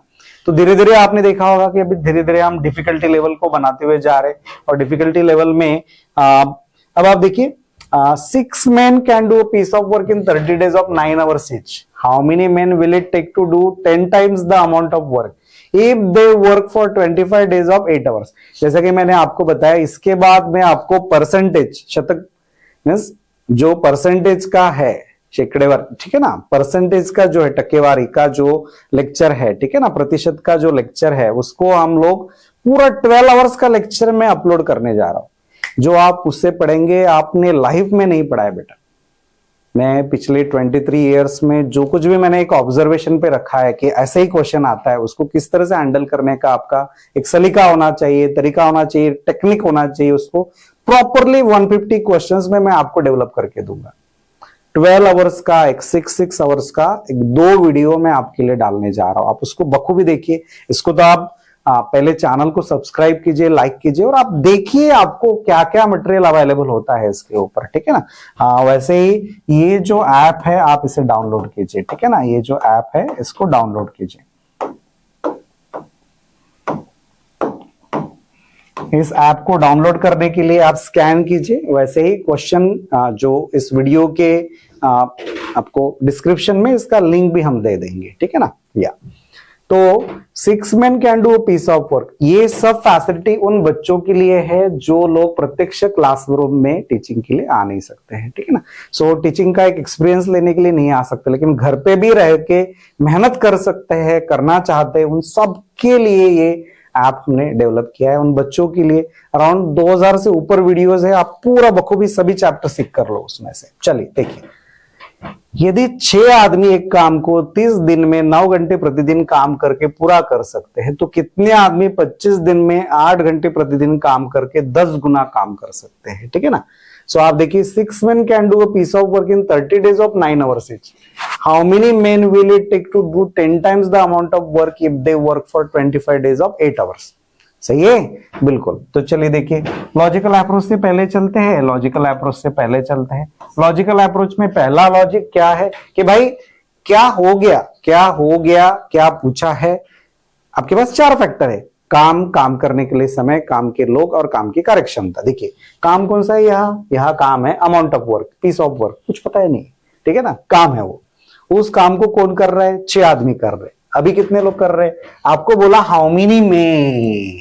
तो धीरे धीरे आपने देखा होगा कि अभी धीरे धीरे हम डिफिकल्टी लेवल को बनाते हुए जा रहे हैं, और डिफिकल्टी लेवल में अब आप देखिए, 6 men can do a piece of work in 30 days of 9 hours each. How many men will it take to do 10 times the amount of work if they work for 25 days of 8 hours? जैसा कि मैंने आपको बताया, इसके बाद में आपको percentage, शतक मींस जो परसेंटेज का है, शेकड़ेवार, ठीक है ना, परसेंटेज का जो है, टक्केवारी का जो लेक्चर है, ठीक है ना, प्रतिशत का जो लेक्चर है, उसको हम लोग पूरा 12 आवर्स का लेक्चर में अपलोड करने जा रहा हूं। जो आप उससे पढ़ेंगे, आपने लाइफ में नहीं पढ़ा है बेटा। मैं पिछले 23 इयर्स में जो कुछ भी मैंने एक ऑब्जर्वेशन पे रखा है कि ऐसे ही क्वेश्चन आता है, उसको किस तरह से हैंडल करने का आपका एक सलीका होना चाहिए, तरीका होना चाहिए, टेक्निक होना चाहिए, उसको प्रॉपरली 150 क्वेश्चंस में मैं आपको डेवलप करके दूंगा। 12 आवर्स का एक 6 आवर्स का एक 2 वीडियो मैं आपके लिए डालने जा रहा हूं। आप उसको बखूबी देखिए। इसको तो आप पहले चैनल को सब्सक्राइब कीजिए, लाइक कीजिए, और आप देखिए आपको क्या क्या मटेरियल अवेलेबल होता है इसके ऊपर, ठीक है ना। वैसे ही ये जो ऐप है आप इसे डाउनलोड कीजिए, ठीक है ना। ये जो ऐप है इसको डाउनलोड कीजिए। इस ऐप को डाउनलोड करने के लिए आप स्कैन कीजिए। वैसे ही क्वेश्चन जो इस वीडियो के आपको डिस्क्रिप्शन में इसका लिंक भी हम दे देंगे, ठीक है ना। या तो 6 men can do a piece of work, ये सब फैसिलिटी उन बच्चों के लिए है जो लोग प्रत्यक्ष क्लासरूम में टीचिंग के लिए आ नहीं सकते हैं, ठीक है ना। सो टीचिंग का एक एक्सपीरियंस लेने के लिए नहीं आ सकते, लेकिन घर पे भी रह के मेहनत कर सकते हैं, करना चाहते हैं, उन सब के लिए ये ऐप हमने डेवलप किया है। उन बच्चों के लिए अराउंड 2000 से ऊपर वीडियोस है, आप पूरा बखूबी सभी चैप्टर सीख कर लो उसमें से। चलिए देखिए, यदि 6 आदमी एक काम को 30 दिन में 9 घंटे प्रतिदिन काम करके पूरा कर सकते हैं, तो कितने आदमी 25 दिन में 8 घंटे प्रतिदिन काम करके 10 गुना काम कर सकते हैं, ठीक है ना। सो आप देखिए 6 men can do a piece of work in 30 days of 9 hours each. How many men will it take to do 10 times the amount of work if they work for 25 days of 8 hours? सही है, बिल्कुल। तो चलिए देखिए, logical approach से पहले चलते हैं, लॉजिकल अप्रोच से पहले चलते हैं। लॉजिकल अप्रोच में पहला लॉजिक क्या है कि भाई क्या हो गया, क्या हो गया, क्या पूछा है। आपके पास 4 फैक्टर है, काम, काम करने के लिए समय, काम के लोग और काम की कार्यक्षमता। देखिए काम कौन सा है, यहाँ काम है amount of work, piece of work, कुछ पता है नहीं, ठीक है ना, काम है वो। उस काम को कौन कर रहा है, 6 आदमी कर रहे हैं। अभी कितने लोग कर रहे हैं, आपको बोला हाउ मेनी में,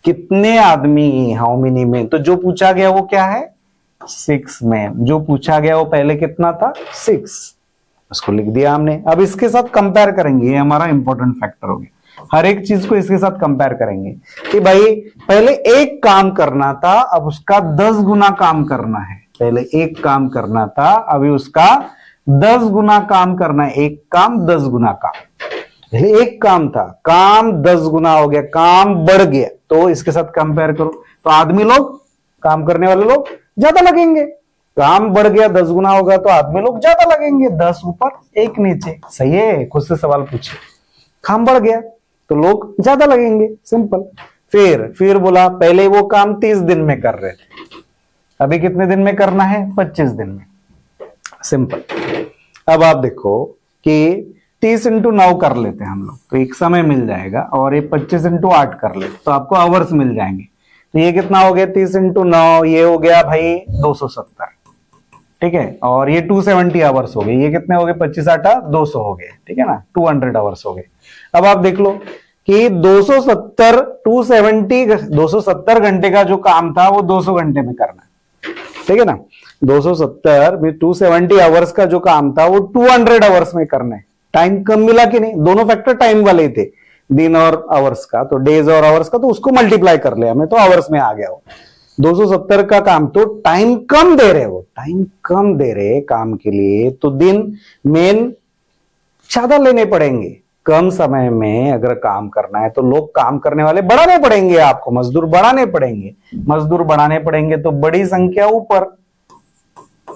कितने आदमी, हाउ मेनी में, तो जो पूछा गया वो क्या है 6 men। जो पूछा गया वो पहले कितना था 6, उसको लिख दिया हमने। अब इसके साथ कंपेयर करेंगे, ये हमारा इंपॉर्टेंट फैक्टर हो गया। हर एक चीज को इसके साथ कंपेयर करेंगे कि भाई पहले एक काम करना था, अब उसका 10 गुना काम करना है। पहले एक काम करना था, अभी उसका 10 गुना काम करना है। एक काम 10 गुना काम, पहले एक काम था, काम 10 गुना हो गया, काम बढ़ गया। तो इसके साथ कंपेयर करो, तो आदमी लोग, काम करने वाले लोग ज्यादा लगेंगे। काम बढ़ गया, 10 गुना होगा तो आदमी लोग ज्यादा लगेंगे, 10 ऊपर 1 नीचे। सही है, खुद से सवाल पूछे, काम बढ़ गया तो लोग ज्यादा लगेंगे, सिंपल। फिर बोला पहले वो काम 30 दिन में कर रहे थे, अभी कितने दिन में करना है 25 दिन में, सिंपल। अब आप देखो कि 30 into 9 कर लेते हैं हम लोग, तो एक समय मिल जाएगा, और ये 25 into 8 कर लेते तो आपको आवर्स मिल जाएंगे। तो ये कितना हो गया 30 into 9, ये हो गया भाई 270, ठीक है। और ये 270 आवर्स हो गए, ये कितने हो गए 25 8 200 हो गए, ठीक है ना, 200 आवर्स हो गए। अब आप देख लो कि 270 घंटे का जो काम था वो 200 घंटे में करना है, ठीक है ना। 270 में 270 आवर्स का जो काम था वो 200 आवर्स में करना है। टाइम कम मिला कि नहीं, दोनों फैक्टर टाइम वाले ही थे, दिन और आवर्स का, तो डेज और आवर्स का, तो उसको मल्टीप्लाई कर लिया हमें, तो आवर्स में आ गया वो। 270 का काम, तो टाइम कम दे रहे, वो टाइम कम दे रहे काम के लिए, तो दिन मेन ज्यादा लेने पड़ेंगे। कम समय में अगर काम करना है तो लोग काम करने वाले बढ़ाने पड़ेंगे, आपको मजदूर बढ़ाने पड़ेंगे। मजदूर बढ़ाने पड़ेंगे तो बड़ी संख्या ऊपर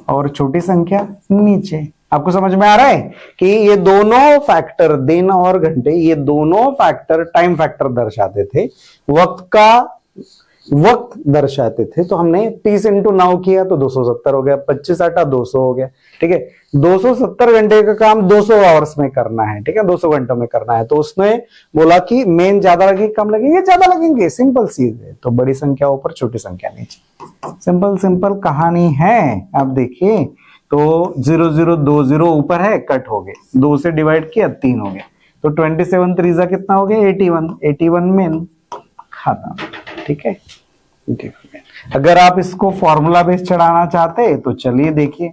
और छोटी संख्या नीचे। आपको समझ में आ रहा है कि ये दोनों फैक्टर, दिन और घंटे, ये दोनों फैक्टर टाइम फैक्टर दर्शाते थे, वक्त दर्शाते थे। तो हमने 30 into 9 किया तो 270 हो गया, 25 8 200 हो गया, ठीक है। 270 घंटे का काम 200 आवर्स में करना है, ठीक है, 200 घंटों में करना है। तो उसने बोला कि मेन ज्यादा लगेगी कम लगेंगे, ज्यादा लगेंगे, सिंपल चीज है। तो बड़ी संख्या ऊपर, छोटी संख्या नीचे, सिंपल कहानी है। अब देखिए, तो 0020 ऊपर है, कट हो गए, 2 से डिवाइड किया 3 हो गया, तो 27 3 कितना हो गया 81 मेन खाता, ठीक है। अगर आप इसको फॉर्मूला बेस चढ़ाना चाहते हैं तो चलिए देखिए।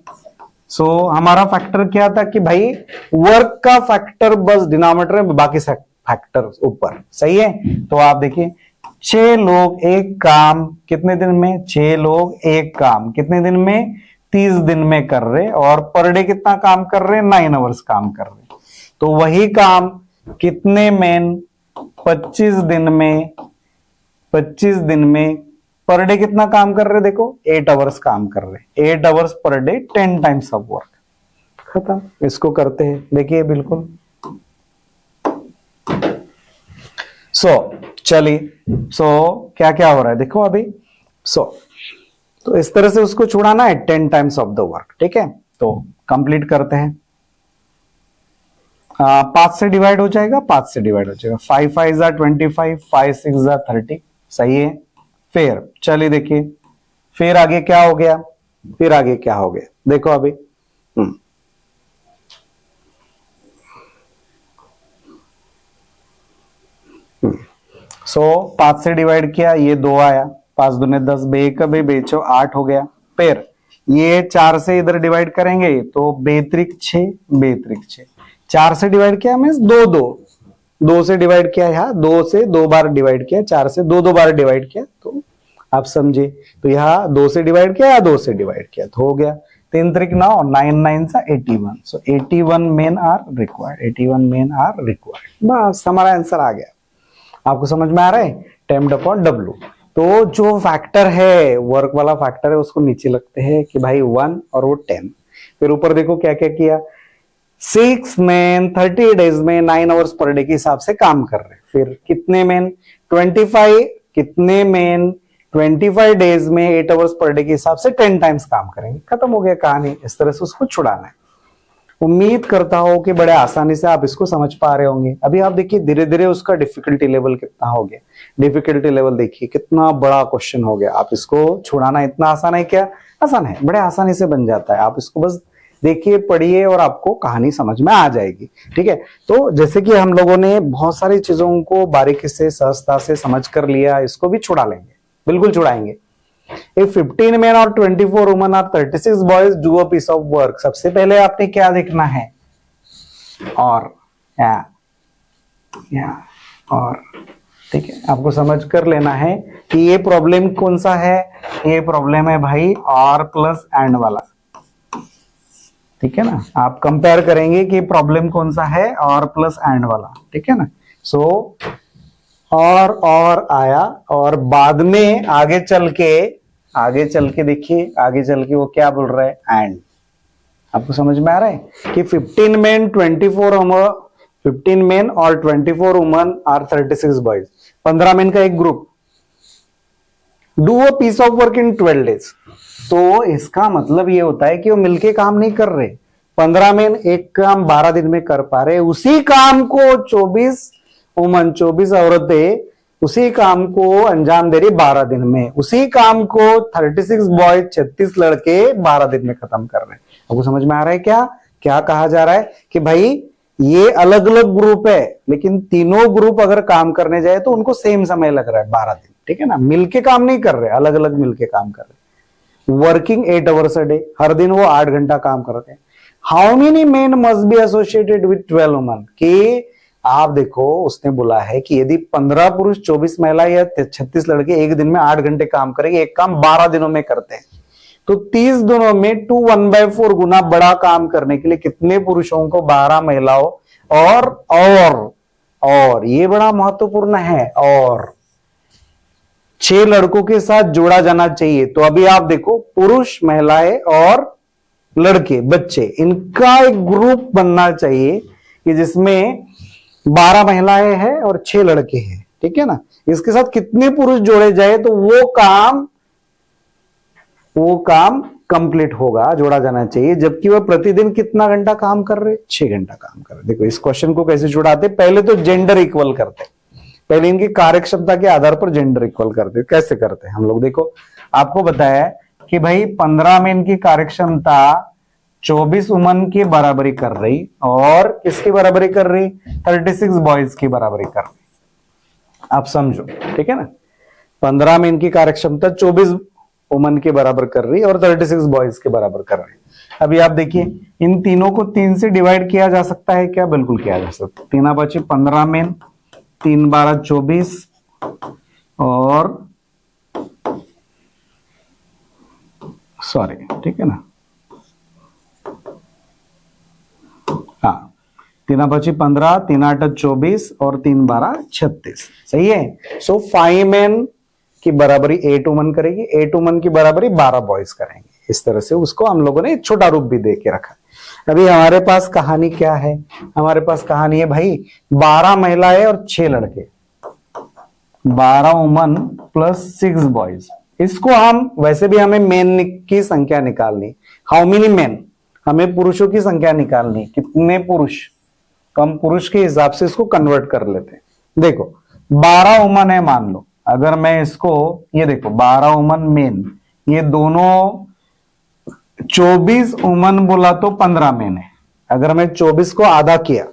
हमारा फैक्टर क्या था कि भाई वर्क का फैक्टर बस डिनोमिनेटर में, बाकी फैक्टर ऊपर, सही है। तो आप देखिए 6 लोग एक काम कितने दिन में, 6 लोग एक काम कितने दिन में 30 दिन में कर रहे, और पर डे कितना काम कर रहे, 9 आवर्स काम कर रहे। तो वही काम कितने मेन 25 दिन में पर डे कितना काम कर रहे, देखो 8 आवर्स काम कर रहे, 8 hours per day 10 times of work, खत्म। इसको करते हैं, देखिए बिल्कुल। चलिए, क्या क्या हो रहा है देखो अभी। तो इस तरह से उसको छुड़ाना है 10 टाइम्स ऑफ द वर्क, ठीक है। तो कंप्लीट करते हैं। 5 से डिवाइड हो जाएगा, 5 से डिवाइड हो जाएगा, 5 5 जा 25, 5 6 जा 30, सही है। फिर चलिए देखिए, फिर आगे क्या हो गया, देखो अभी। 5 से डिवाइड किया, ये 2 आया, 5 दूने 10, बे 6 8 हो गया। फिर ये 4 से इधर डिवाइड करेंगे तो बेत्रिक 6, 4 से डिवाइड किया मीन्स 2 से डिवाइड किया, यहाँ 2 से 2 बार डिवाइड किया, 4 से 2 बार डिवाइड किया, तो आप समझे। तो यहाँ 2 से डिवाइड किया या 2 से डिवाइड किया, तो हो गया 3 3 9, 9 9 सा 81। 81 मेन आर रिक्वायर्ड, बस हमारा आंसर आ गया। आपको समझ में आ रहा है, टाइम्ड अपॉन W। तो जो फैक्टर है, वर्क वाला फैक्टर है, उसको नीचे लगते हैं कि भाई 1 और वो 10। फिर ऊपर देखो क्या क्या किया, 6 मैन 30 डेज में 9 आवर्स पर डे के हिसाब से काम कर रहे हैं। फिर कितने मैन 25, कितने मैन 25 डेज में 8 आवर्स पर डे के हिसाब से 10 टाइम्स काम करेंगे। खत्म हो गया कहानी। इस तरह से उसको छुड़ाना है। उम्मीद करता हूं कि बड़े आसानी से आप इसको समझ पा रहे होंगे। अभी आप देखिए धीरे धीरे उसका डिफिकल्टी लेवल कितना हो गया। डिफिकल्टी लेवल देखिए कितना बड़ा क्वेश्चन हो गया। आप इसको छुड़ाना इतना आसान है क्या? आसान है, बड़े आसानी से बन जाता है। आप इसको बस देखिए, पढ़िए और आपको कहानी समझ में आ जाएगी। ठीक है, तो जैसे कि हम लोगों ने बहुत सारी चीजों को बारीकी से सहजता से समझ कर लिया, इसको भी छुड़ा लेंगे, बिल्कुल छुड़ाएंगे। If 15 men or 24 women or 36 boys do a piece of work, सबसे पहले आपने क्या देखना है? और ठीक है, आपको समझ कर लेना है कि ये प्रॉब्लम कौन सा है। ये प्रॉब्लम है भाई और प्लस एंड वाला। ठीक है ना, आप कंपेयर करेंगे कि प्रॉब्लम कौन सा है, और प्लस एंड वाला। ठीक है ना, सो और आया, और बाद में आगे चल के देखिए, आगे चल के वो क्या बोल रहा है, एंड। आपको समझ में आ रहा है कि 15 मैन 15 मैन और 24 वुमन और 36 बॉयज, 15 मैन का एक group, do a piece of work in 12 days. तो इसका मतलब ये होता है कि वो मिलके काम नहीं कर रहे। 15 मैन एक काम 12 दिन में कर पा रहे, उसी काम को 24 वुमन 24 औरतें उसी काम को अंजाम दे रही 12 दिन में। उसी काम को 36 बॉय 36 लड़के 12 दिन में खत्म कर रहे हैं। आपको समझ में आ रहा है क्या क्या कहा जा रहा है? कि भाई ये अलग अलग ग्रुप है, लेकिन तीनों ग्रुप अगर काम करने जाए तो उनको सेम समय लग रहा है 12 दिन। ठीक है ना, मिलके काम नहीं कर रहे, अलग अलग मिलके काम कर रहे। वर्किंग 8 आवर्स अ डे, हर दिन वो 8 घंटा काम करते हैं। How many main must be associated with 12 woman, कि आप देखो उसने बोला है कि यदि 15 पुरुष 24 महिला या 36 लड़के एक दिन में 8 घंटे काम करेंगे, एक काम 12 दिनों में करते हैं, तो 30 दिनों में 2 1/4 गुना बड़ा काम करने के लिए कितने पुरुषों को 12 महिलाओं और ये बड़ा महत्वपूर्ण है, और 6 लड़कों के साथ जोड़ा जाना चाहिए। तो अभी आप देखो, पुरुष, महिलाएं और लड़के, बच्चे, इनका एक ग्रुप बनना चाहिए कि जिसमें 12 महिलाएं हैं और 6 लड़के हैं। ठीक है ना, इसके साथ कितने पुरुष जोड़े जाए तो वो काम कंप्लीट होगा, जोड़ा जाना चाहिए। जबकि वह प्रतिदिन कितना घंटा काम कर रहे? 6 घंटा काम कर रहे। देखो इस क्वेश्चन को कैसे जुड़ाते, पहले तो जेंडर इक्वल करते, पहले इनकी कार्यक्षमता के आधार पर जेंडर इक्वल करते। कैसे करते हम लोग? देखो आपको बताया कि भाई 15 में इनकी कार्यक्षमता 24 वुमन की बराबरी कर रही, और किसकी बराबरी कर रही? 36 बॉयज की बराबरी कर रही। आप समझो, ठीक है ना, 15 में इनकी कार्यक्षमता 24 वुमन के बराबर कर रही और 36 बॉयज के बराबर कर रही। अभी आप देखिए, इन तीनों को 3 से डिवाइड किया जा सकता है क्या? बिल्कुल किया जा सकता है। 3 बचे 15 में, 3 12 24 और सॉरी, ठीक है ना, हाँ, 3 बची 15, 3 8 24 और 3 12 36। सही है। सो 5 मैन की बराबरी 8 वुमन करेगी, 8 वुमन की बराबरी 12 बॉयज करेंगे। इस तरह से उसको हम लोगों ने छोटा रूप भी दे के रखा। अभी हमारे पास कहानी क्या है? हमारे पास कहानी है भाई 12 महिलाएं और 6 लड़के, 12 वुमन प्लस 6 बॉयज। इसको हम वैसे भी हमें मेन की संख्या निकालनी, हाउ मेनी मेन, हमें पुरुषों की संख्या निकालनी, कितने पुरुष, कम पुरुष के हिसाब से इसको कन्वर्ट कर लेते हैं। देखो 12 वुमन है मान लो, अगर मैं इसको, ये देखो 12 वुमन मेन, ये दोनों 24 वुमन बोला तो 15 मेन है। अगर मैं 24 को आधा किया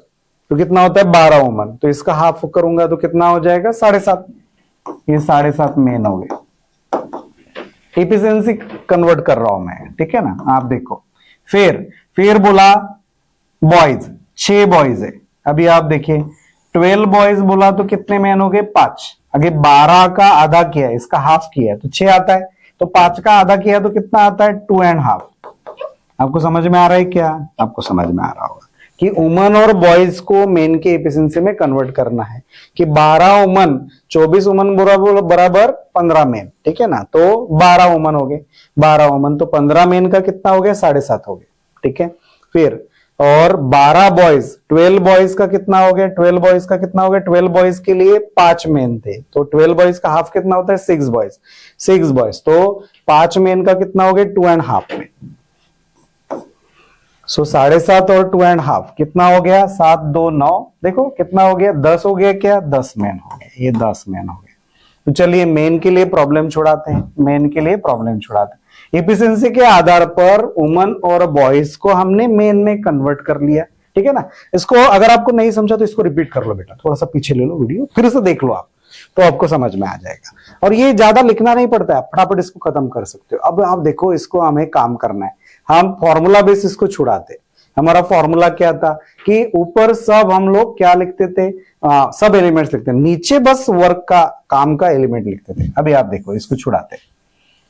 तो कितना होता है? 12 वुमन। तो इसका हाफ करूंगा तो कितना हो जाएगा? 7.5। ये 7.5 मेन हो गए। एफिशिएंसी कन्वर्ट कर रहा हूं मैं, ठीक है ना। आप देखो, फिर बोला बॉयज, 6 बॉयज है। अभी आप देखिए 12 बॉयज बोला तो कितने मैन हो गए? 5। अगर 12 का आधा किया, इसका हाफ किया तो 6 आता है, तो 5 का आधा किया तो कितना आता है? 2.5। आपको समझ में आ रहा है क्या? आपको समझ में आ रहा होगा। कि वुमन और बॉयज को मेन के एफिशिएंसी में कन्वर्ट करना है कि 12 वुमन 24 वुमन बराबर 15 मेन, ठीक है ना। तो 12 वुमन हो गए, 12 वुमन तो 15 मेन का कितना हो गया 7.5 हो गया, ठीक है। फिर और 12 बॉयज 12 बॉयज का कितना हो गया, 12 बॉयज का कितना हो गया, 12 बॉयज के लिए 5 मेन थे तो 12 बॉयज का हाफ कितना होता है 6 बॉयज, 6 बॉयज तो 5 मेन का कितना हो गया 2.5 में। सो 7.5 और 2.5 कितना हो गया 7 2 9, देखो कितना हो गया 10 हो गया, क्या 10 मेन हो गया, ये 10 मेन हो गया। तो चलिए मेन के लिए प्रॉब्लम छुड़ाते हैं, मेन के लिए प्रॉब्लम छुड़ाते हैं। एफिशिएंसी के आधार पर वुमन और बॉयज को हमने मेन में कन्वर्ट कर लिया, ठीक है ना। इसको अगर आपको नहीं समझा तो इसको रिपीट कर लो बेटा, थोड़ा सा पीछे ले लो वीडियो, फिर से देख लो आप, तो आपको समझ में आ जाएगा। और ये ज्यादा लिखना नहीं पड़ता है, फटाफट इसको खत्म कर सकते हो। अब आप देखो इसको हमें काम करना है, हम फॉर्मूला बेस इसको छुड़ाते। हमारा फॉर्मूला क्या था कि ऊपर सब हम लोग क्या लिखते थे, सब एलिमेंट्स लिखते थे, नीचे बस वर्क का काम का एलिमेंट लिखते थे। अभी आप देखो इसको छुड़ाते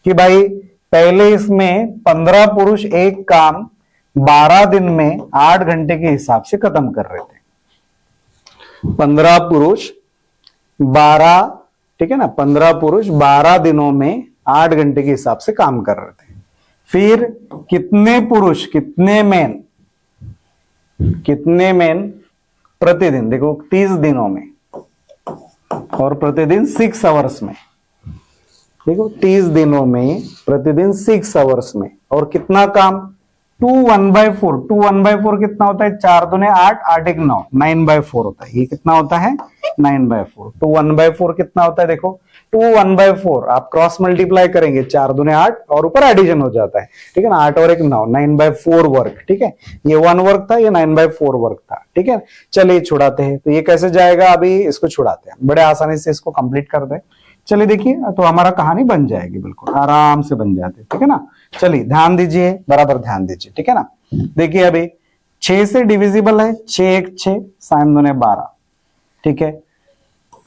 कि भाई पहले इसमें 15 पुरुष एक काम 12 दिन में 8 घंटे के हिसाब से खत्म कर रहे थे। 15 पुरुष 12, ठीक है ना, 15 पुरुष 12 दिनों में 8 घंटे के हिसाब से काम कर रहे थे। फिर कितने पुरुष कितने मेन प्रतिदिन, देखो 30 दिनों में और प्रतिदिन 6 आवर्स में, देखो 30 दिनों में प्रतिदिन 6 आवर्स में, और कितना काम 2 1/4, 2 1/4 कितना होता है 4 दूने 8, 8 1 9, 9/4 होता है। ये कितना होता है 9/4। 2 1/4 कितना होता है, देखो 2 1/4 आप क्रॉस मल्टीप्लाई करेंगे, 4 दूने 8 और ऊपर एडिशन हो जाता है, ठीक है ना, 8 और 1 9, 9/4 वर्क, ठीक है। ये 1 वर्क था, ये 9/4 वर्क था, ठीक है। चलिए छुड़ाते हैं, तो ये कैसे जाएगा, अभी इसको छुड़ाते हैं, बड़े आसानी से इसको कंप्लीट कर दे। चलिए देखिए, तो हमारा कहानी बन जाएगी, बिल्कुल आराम से बन जाती है, ठीक है ना। चलिए ध्यान दीजिए, बराबर ध्यान दीजिए, ठीक है ना। देखिए अभी 6 से डिविजिबल है, 6 1 6, 7 दूने 12, ठीक है।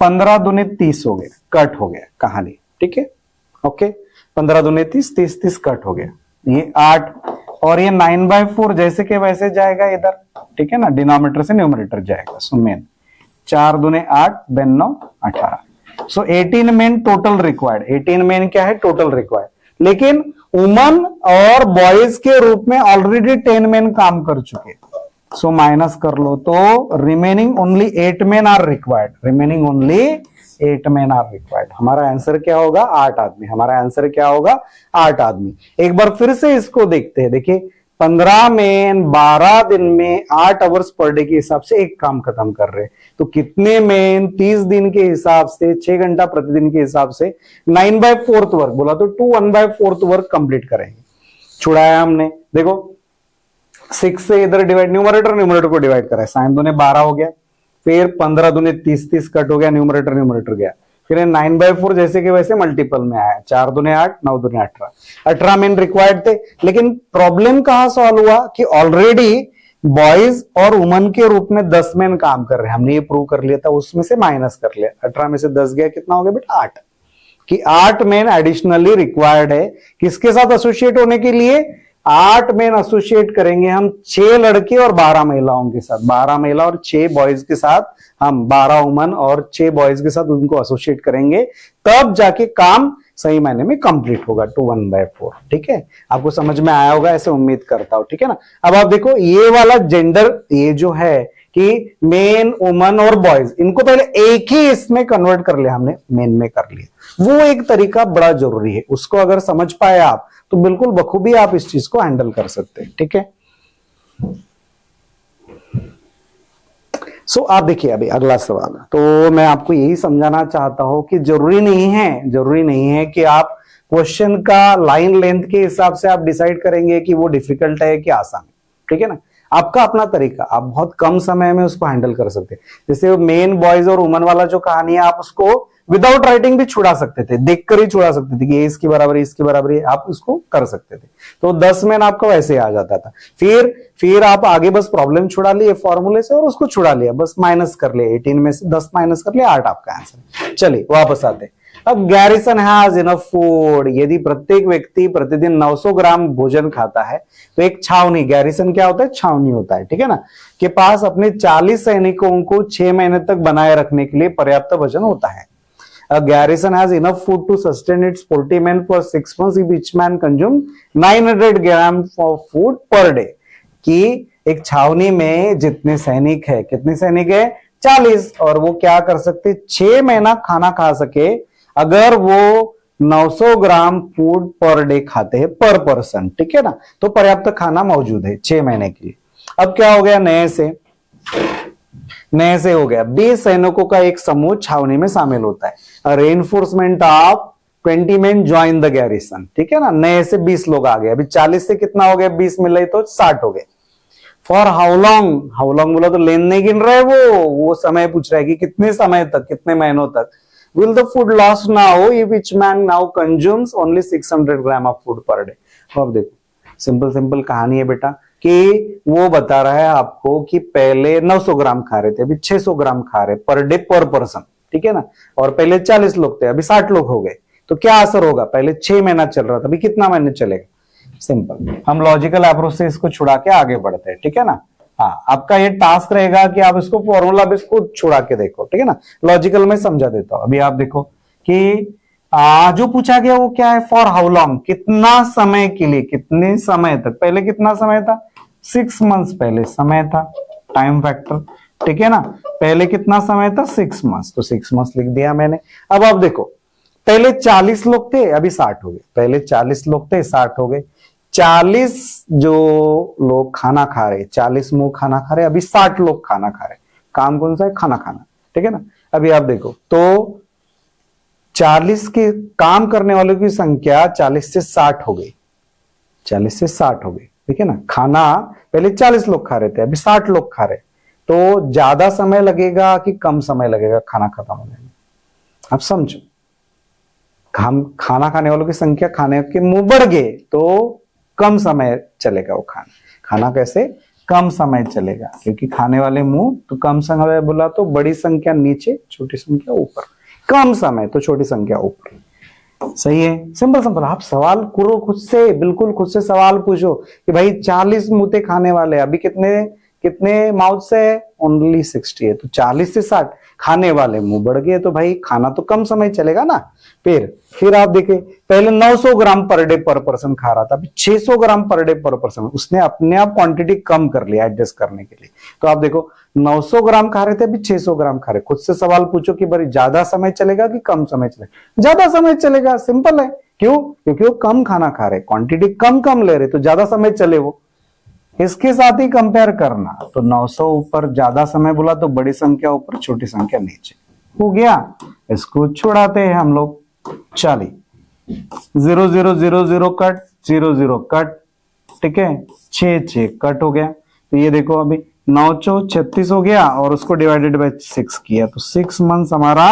15 दूने 30 हो गया, कट हो गया कहानी, ठीक है, ओके। 15 दूने 30, 30 30 कट हो गया, ये 8 और ये 9/4 जैसे के वैसे जाएगा इधर, ठीक है ना, डिनोमिनेटर से न्यूमरेटर जाएगा। सो मेन 4 दूने 8 बेन 9 18, सो 18 मेन टोटल रिक्वायर्ड। 18 मेन क्या है टोटल रिक्वायर्ड, लेकिन वुमन और बॉयज के रूप में ऑलरेडी 10 मेन काम कर चुके, सो माइनस कर लो तो remaining only 8 men are required, remaining only 8 men are required. हमारा आंसर क्या होगा 8 आदमी, हमारा आंसर क्या होगा 8 आदमी। एक बार फिर से इसको देखते हैं, देखिए 15 मेन 12 दिन में 8 आवर्स पर डे के हिसाब से एक काम खत्म कर रहे, तो कितने मेन 30 दिन के हिसाब से 6 घंटा प्रतिदिन के हिसाब से 9/4 वर्क बोला, तो 2 1/4 वर्क कंप्लीट करेंगे। छुड़ाया हमने, देखो 6 से इधर डिवाइड, न्यूमरेटर को डिवाइड करा है, 7 दूने 12 हो गया, फिर 15 दूने 30 30 कट हो गया, न्यूमरेटर गया, फिर 9/4 जैसे कि वैसे मल्टीपल में आया, 4 दूने 8, 9 दूने 18, 18 मेन रिक्वायर्ड थे। लेकिन प्रॉब्लम कहां सॉल्व हुआ कि ऑलरेडी बॉयज और वुमन के रूप में 10 मेन काम कर रहे हैं, हमने ये प्रूव कर लिया था, उसमें से माइनस कर लिया, 18 में से 10 गया, कितना हो गया बेटा 8, कि 8 मेन एडिशनली रिक्वायर्ड है। किसके साथ एसोसिएट होने के लिए 8 मेन एसोसिएट करेंगे हम 6 लड़के और 12 महिलाओं के साथ, 12 महिला और 6 बॉयज के साथ, हम 12 वुमन और 6 बॉयज के साथ उनको एसोसिएट करेंगे, तब जाके काम सही मायने में कंप्लीट होगा 2 1/4, ठीक है। आपको समझ में आया होगा, ऐसे उम्मीद करता हूं, ठीक है ना। अब आप देखो ये वाला जेंडर, ये जो है कि मेन वुमन और बॉयज, इनको पहले एक ही इसमें कन्वर्ट कर लिया हमने, मेन में कर लिया, वो एक तरीका बड़ा जरूरी है, उसको अगर समझ पाए आप तो बिल्कुल बखूबी आप इस चीज को हैंडल कर सकते हैं, ठीक है। सो आप देखिए अभी अगला सवाल, तो मैं आपको यही समझाना चाहता हूं कि जरूरी नहीं है कि आप क्वेश्चन का लाइन लेंथ के हिसाब से आप डिसाइड करेंगे कि वो डिफिकल्ट है कि आसान है, ठीक है ना। आपका अपना तरीका, आप बहुत कम समय में उसको हैंडल कर सकते हैं। जैसे मेन बॉयज और वुमन वाला जो कहानी है, आप उसको विदाउट राइटिंग भी छुड़ा सकते थे, देखकर ही छुड़ा सकते थे कि ये इसकी बराबर है, इसकी बराबर है, आप उसको कर सकते थे, तो 10 मेन आपका वैसे आ जाता था। फिर आप आगे बस प्रॉब्लम छुड़ा लिए फॉर्मूले से और उसको छुड़ा लिया, बस माइनस कर लिया, 18 में से 10 माइनस कर लिया, 8 आपका आंसर। चलिए वापस आते, अब गैरिसन हैज इनफ फूड, यदि प्रत्येक व्यक्ति प्रतिदिन 900 ग्राम भोजन खाता है तो एक छावनी, गैरिसन क्या होता है, छावनी होता है, ठीक है ना, के पास अपने 40 सैनिकों को 6 महीने तक बनाए रखने के लिए पर्याप्त भोजन होता है। A garrison has enough food to sustain its 40 men for 6 months if each man consume 900 grams of food per day। कि एक छावनी में जितने सैनिक है, कितने सैनिक है, 40, और वो क्या कर सकते, 6 महीना खाना खा सके अगर वो 900 ग्राम फूड पर डे खाते हैं पर पर्सन, ठीक है ना, तो पर्याप्त खाना मौजूद है 6 महीने के लिए। अब क्या हो गया, नए से हो गया 20 सैनिकों का एक समूह छावनी में शामिल होता है। Reinforcement of 20 men join the garrison, ठीक है ना, नए से 20 लोग आ गए। अभी 40 से कितना हो गया, 20 मिले तो 60 हो गए। For how long, how long बोला तो लेन नहीं गिन रहे, वो समय पूछ रहा है कि कितने समय तक, कितने महीनों तक। Will the food loss now if each man now consumes only 600 gram of food per day. अब देखो सिंपल कहानी है बेटा, कि वो बता रहा है आपको कि पहले 900 ग्राम खा रहे थे, अभी 600 ग्राम खा रहे पर डे पर पर्सन, ठीक है ना, और पहले 40 लोग थे, अभी 60 लोग हो गए, तो क्या असर होगा, पहले 6 महीना चल रहा था, अभी कितना महीने चलेगा। सिंपल, हम लॉजिकल अप्रोच से इसको छुड़ा के आगे बढ़ते हैं, ठीक है ना। हाँ, आपका ये टास्क रहेगा कि आप इसको फॉर्मूला बेस खुद छुड़ा के देखो, ठीक है ना, लॉजिकल में समझा देता हूं। अभी आप देखो कि जो पूछा गया वो क्या है, फॉर हाउ लॉन्ग, कितना समय के लिए, कितने समय तक, पहले कितना समय था, 6 मंथ्स पहले समय था, टाइम फैक्टर, ठीक है ना, पहले कितना समय था, 6 मंथ्स, तो 6 मंथ्स लिख दिया मैंने। अब आप देखो, पहले 40 लोग थे, अभी 60 हो गए, पहले 40 लोग थे, 60 हो गए, 40 जो लोग खाना खा रहे, 40 मुंह खाना खा रहे, अभी 60 लोग खाना खा रहे। काम कौन सा है, खाना खाना, ठीक है ना। अभी आप देखो तो 40 के काम करने वालों की संख्या 40 से 60 हो गई, 40 से 60 हो गई, ठीक है ना। खाना पहले 40 लोग खा रहे थे, अभी 60 लोग खा रहे, तो ज्यादा समय लगेगा कि कम समय लगेगा खाना खत्म होने में, आप समझो। खाना खाने वालों की संख्या, खाने के मुंह बढ़ गए तो कम समय चलेगा वो खाना कैसे, कम समय चलेगा, क्योंकि खाने वाले मुंह, तो कम समय बोला तो बड़ी संख्या नीचे, छोटी संख्या ऊपर, कम समय तो छोटी संख्या ऊपर, सही है। सिंपल आप सवाल करो खुद से, बिल्कुल खुद से सवाल पूछो कि भाई 40 मुते खाने वाले, अभी कितने माउथ से, ओनली 60 है, तो 40 से 60 खाने वाले मुंह बढ़ गए, तो भाई खाना तो कम समय चलेगा ना। फिर आप देखें, पहले 900 ग्राम पर डे पर पर्सन खा रहा था, अभी 600 ग्राम पर डे पर पर्सन, उसने अपने आप क्वांटिटी कम कर लिया एडजस्ट करने के लिए। तो आप देखो 900 ग्राम खा रहे थे, अभी 600 ग्राम खा रहे, खुद से सवाल पूछो कि भाई ज्यादा समय चलेगा कि कम समय चलेगा, ज्यादा समय चलेगा, सिंपल है। क्यों, क्योंकि वो कम खाना खा रहे, क्वांटिटी कम ले रहे, तो ज्यादा समय चले वो। इसके साथ ही कंपेयर करना, तो 900 ऊपर ज्यादा समय बोला तो बड़ी संख्या ऊपर, छोटी संख्या नीचे, हो गया। इसको छुड़ाते हैं हम लोग, चलिए 0 0 0 0 कट, 0 0 कट, ठीक है, 6 कट हो गया। तो ये देखो अभी 9 चौ 36 हो गया, और उसको डिवाइडेड बाय 6 किया, तो 6 मंथ्स हमारा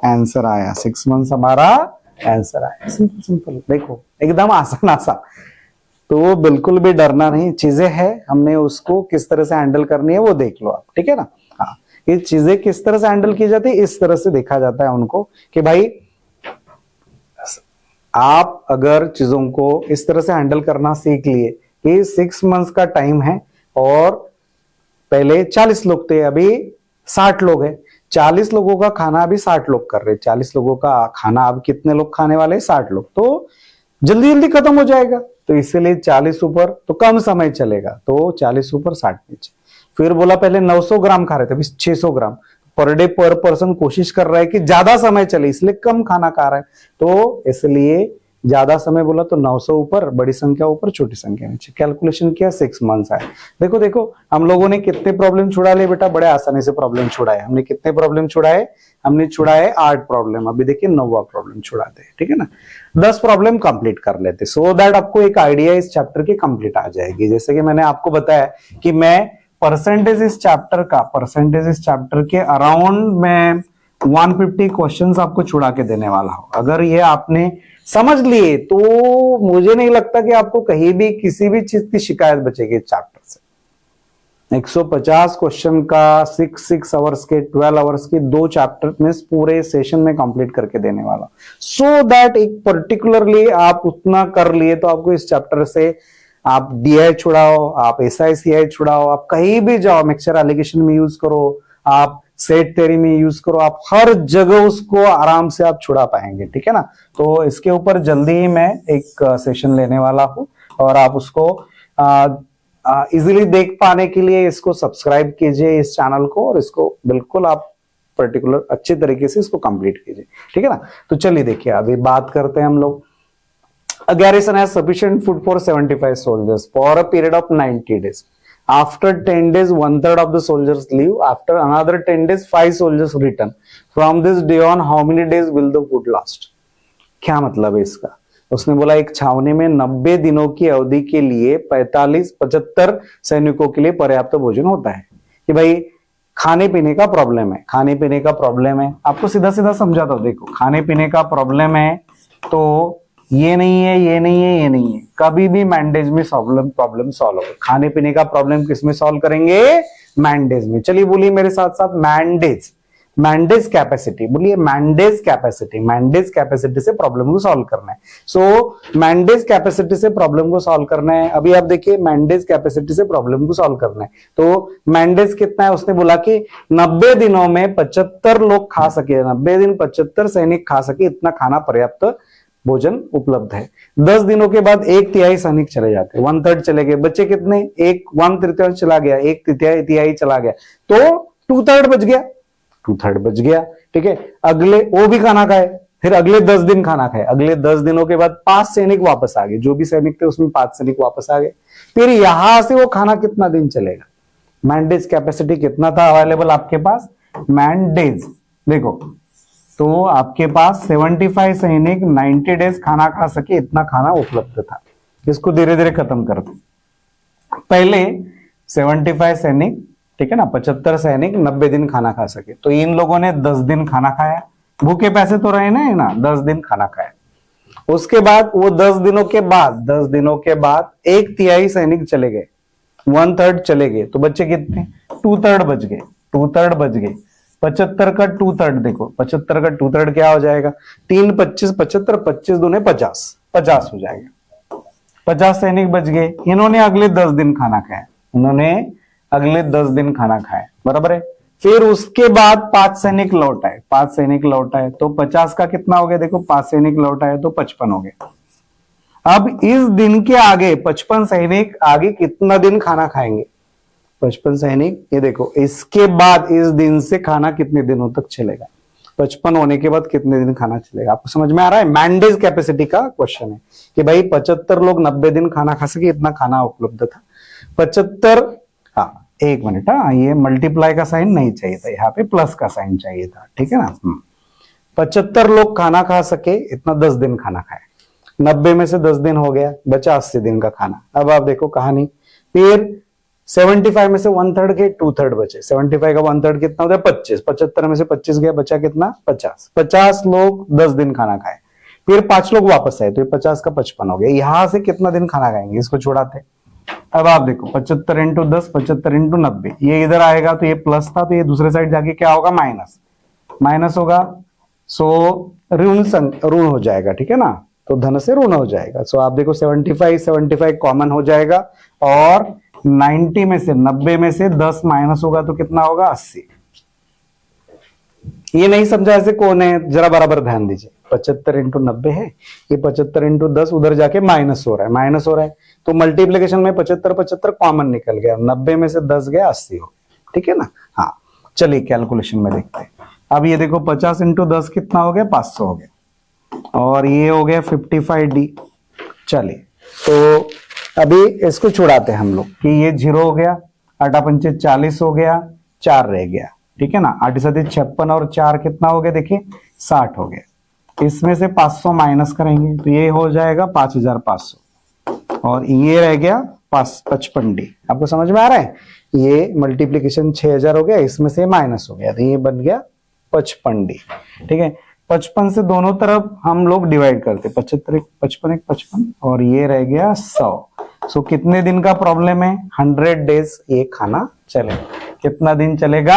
आंसर आया, 6 मंथ्स हमारा आंसर आया। सिंपल देखो, एकदम आसान। तो बिल्कुल भी डरना नहीं, चीजें है, हमने उसको किस तरह से हैंडल करनी है वो देख लो आप, ठीक है ना। हाँ, ये चीजें किस तरह से हैंडल की जाती है, इस तरह से देखा जाता है उनको, कि भाई आप अगर चीजों को इस तरह से हैंडल करना सीख लिए कि 6 मंथ्स का टाइम है, और पहले 40 लोग थे, अभी 60 लोग हैं, 40 लोगों का खाना अभी 60 लोग कर रहे, 40 लोगों का खाना अब कितने लोग खाने वाले, 60 लोग, तो जल्दी खत्म हो जाएगा। तो इसीलिए 40 ऊपर तो कम समय चलेगा, तो 40 ऊपर 60 नीचे। फिर बोला पहले 900 ग्राम खा रहे थे, अभी 600 ग्राम पर डे पर पर्सन, कोशिश कर रहा है कि ज्यादा समय चले, इसलिए कम खाना खा रहा है, तो इसलिए ज्यादा समय बोला तो 900 ऊपर, बड़ी संख्या ऊपर, छोटी संख्या नीचे। कैलकुलेशन किया, 6 मंथ्स आए। देखो हम लोगों ने कितने प्रॉब्लम छुड़ा लिए बेटा, बड़े आसानी से प्रॉब्लम छुड़ाए। हमने कितने प्रॉब्लम छुड़ाए, हमने छुड़ाए 8 प्रॉब्लम। अभी देखिए 9वां प्रॉब्लम छुड़ाते हैं, ठीक है ना। 10 प्रॉब्लम कंप्लीट कर लेते, सो दैट आपको एक आइडिया इस चैप्टर की कंप्लीट आ जाएगी। जैसे कि मैंने आपको बताया कि मैं परसेंटेज इस चैप्टर के अराउंड मैं 150 क्वेश्चंस आपको छुड़ा के देने वाला हूं। अगर ये आपने समझ लिए तो मुझे नहीं लगता कि आपको कहीं भी किसी भी चीज की शिकायत बचेगी इस चैप्टर से। 150 क्वेश्चन का 6 आवर्स के 12 आवर्स के 2 चैप्टर में पूरे सेशन में कंप्लीट करके देने वाला, सो दैट एक पर्टिकुलरली आप उतना कर लिए तो आपको इस चैप्टर से आप डीआई छुड़ाओ, आप एसआईसीआई छुड़ाओ, आप कहीं भी जाओ, मिक्सचर एलिगेशन में यूज करो, आप सेट थ्योरी में यूज करो, आप हर जगह उसको आराम से आप छुड़ा पाएंगे, ठीक है ना। तो इसके ऊपर जल्दी ही मैं एक सेशन लेने वाला हूं और आप उसको इजीली देख पाने के लिए इसको सब्सक्राइब कीजिए इस चैनल को, और इसको बिल्कुल आप पर्टिकुलर अच्छे तरीके से इसको कंप्लीट कीजिए, ठीक है ना। तो चलिए देखिए अभी बात करते हैं हम लोग। A garrison has sufficient food for 75 soldiers for a period of 90 days. After 10 days, 1/3 of the soldiers leave. After another 10 days, 5 soldiers return. From this day on, how many days will the food last? क्या मतलब है इसका? उसने बोला एक छावनी में 90 दिनों की अवधि के लिए 75 सैनिकों के लिए पर्याप्त भोजन होता है। कि भाई खाने पीने का प्रॉब्लम है, खाने पीने का प्रॉब्लम है, आपको सीधा सीधा समझाता हूं। देखो खाने पीने का प्रॉब्लम है तो ये नहीं है, ये नहीं है, ये नहीं है, कभी भी मैंडेज में प्रॉब्लम सॉल्व होगा। खाने पीने का प्रॉब्लम किस में सॉल्व करेंगे? मैंडेज में। चलिए बोलिए मेरे साथ साथ, मैंडेज, मैंडेज कैपेसिटी बोलिए, मैंडेज कैपेसिटी, मैंडेज कैपेसिटी से प्रॉब्लम को सॉल्व करना है। सो मैंडेज कैपेसिटी से प्रॉब्लम को सॉल्व करना है। अभी आप देखिए मैंडेज कैपेसिटी से प्रॉब्लम को सॉल्व करना है, तो मैंडेज कितना है? उसने बोला कि 90 दिनों में 75 लोग खा सके, 90 दिन 75 सैनिक खा सके, इतना खाना पर्याप्त भोजन उपलब्ध है। 10 दिनों के बाद 1/3 सैनिक चले जाते हैं, 1/3 चले गए, बच्चे कितने? 1/3 चला गया, 1/3 चला गया, तो 2/3 बच गया, 2/3 बच गया, ठीक है। अगले वो भी खाना खाए, फिर अगले 10 दिन खाना खाए, अगले 10 दिनों के बाद 5 सैनिक वापस आ गए, जो भी सैनिक थे उसमें 5 सैनिक वापस आ गए। फिर यहां से वो खाना कितना दिन चलेगा? मैंडेज कैपेसिटी कितना था अवेलेबल आपके पास? मैंडेज देखो तो आपके पास 75 सैनिक 90 डेज खाना खा सके, इतना खाना उपलब्ध था। इसको धीरे धीरे खत्म करते। पहले 75 सैनिक, ठीक है ना, 75 सैनिक 90 दिन खाना खा सके, तो इन लोगों ने 10 दिन खाना खाया, भूखे पैसे तो रहे ना, 10 दिन खाना खाया। उसके बाद वो 10 दिनों के बाद 1/3 सैनिक चले गए, 1/3 चले गए, तो बच्चे कितने? 2/3 बच गए, 2/3 बच गए। 75 का 2/3 देखो, 75 का 2/3 क्या हो जाएगा? 3 25 75, 25 दूने 50, 50 हो जाएगा। 50 सैनिक बच गए। इन्होंने अगले 10 दिन खाना खाया, उन्होंने अगले 10 दिन खाना खाया, बराबर है। फिर उसके बाद 5 सैनिक लौट आए, 5 सैनिक लौट आए, तो 50 का कितना हो गया? देखो 5 सैनिक लौट आए तो 55 हो गए। अब इस दिन के आगे 55 सैनिक आगे कितना दिन खाना खाएंगे? 55 सैनिक, ये देखो इसके बाद इस दिन से खाना कितने दिनों तक चलेगा? 55 होने के बाद कितने दिन खाना चलेगा? आपको समझ में आ रहा है? मैंडेज कैपेसिटी का क्वेश्चन है कि भाई 75 लोग 90 दिन खाना खा सके, इतना खाना उपलब्ध था। 75, हाँ एक मिनट, हाँ ये मल्टीप्लाई का साइन नहीं चाहिए था, यहाँ पे प्लस का साइन चाहिए था, ठीक है ना। 75 लोग खाना खा सके, इतना 10 दिन खाना खाए, 90 में से 10 दिन हो गया, बचा 80 दिन का खाना। अब आप देखो कहानी, फिर 75 में से 1/3 के 2/3 बचे, 75 का 1/3 कितना होता है? 25, 75 में से 25 गया, बचा कितना? 50। 50 लोग 10 दिन खाना खाए, फिर 5 लोग वापस आए, तो ये 50 का 55 हो गया। यहां से कितना दिन खाना खाएंगे? इसको छोड़ाते। अब आप देखो 75 × 10, 75 × 90, ये इधर आएगा तो ये प्लस था, तो ये दूसरे साइड जाके क्या होगा? माइनस, माइनस होगा, सो ऋण हो जाएगा, ठीक है ना, तो धन से ऋण हो जाएगा। सो आप देखो 75 कॉमन हो जाएगा, और 90 में से 90 में से 10 माइनस होगा तो कितना होगा? 80। ये नहीं समझा ऐसे कौन है? जरा बराबर ध्यान दीजिए। 75 × 90 है, ये 75 × 10 उधर जाके माइनस हो रहा है, तो मल्टीप्लीकेशन में 75 कॉमन निकल गया, 90 में से 10 गया, 80 हो, ठीक है ना। हाँ चलिए कैलकुलेशन में देखते हैं। अब ये देखो 50 × 10 कितना हो गया? 500 हो गया, और ये हो गया 55D। चलिए तो अभी इसको छुड़ाते हैं हम लोग कि ये 0 हो गया, 8 पंचे 40 हो गया, 4 रह गया, ठीक है ना। 8 7 56 और 4 कितना हो गया? देखिए 60 हो गया। इसमें से 500 माइनस करेंगे तो ये हो जाएगा 5500, और ये रह गया 55D। आपको समझ में आ रहा है? ये मल्टीप्लीकेशन 6000 हो गया, इसमें से माइनस हो गया, तो ये बन गया 55D, ठीक है। 55 से दोनों तरफ हम लोग डिवाइड करते, 75 55 और ये रह गया 100, सो कितने दिन का प्रॉब्लम है? 100 डेज ये खाना चलेगा। कितना दिन चलेगा?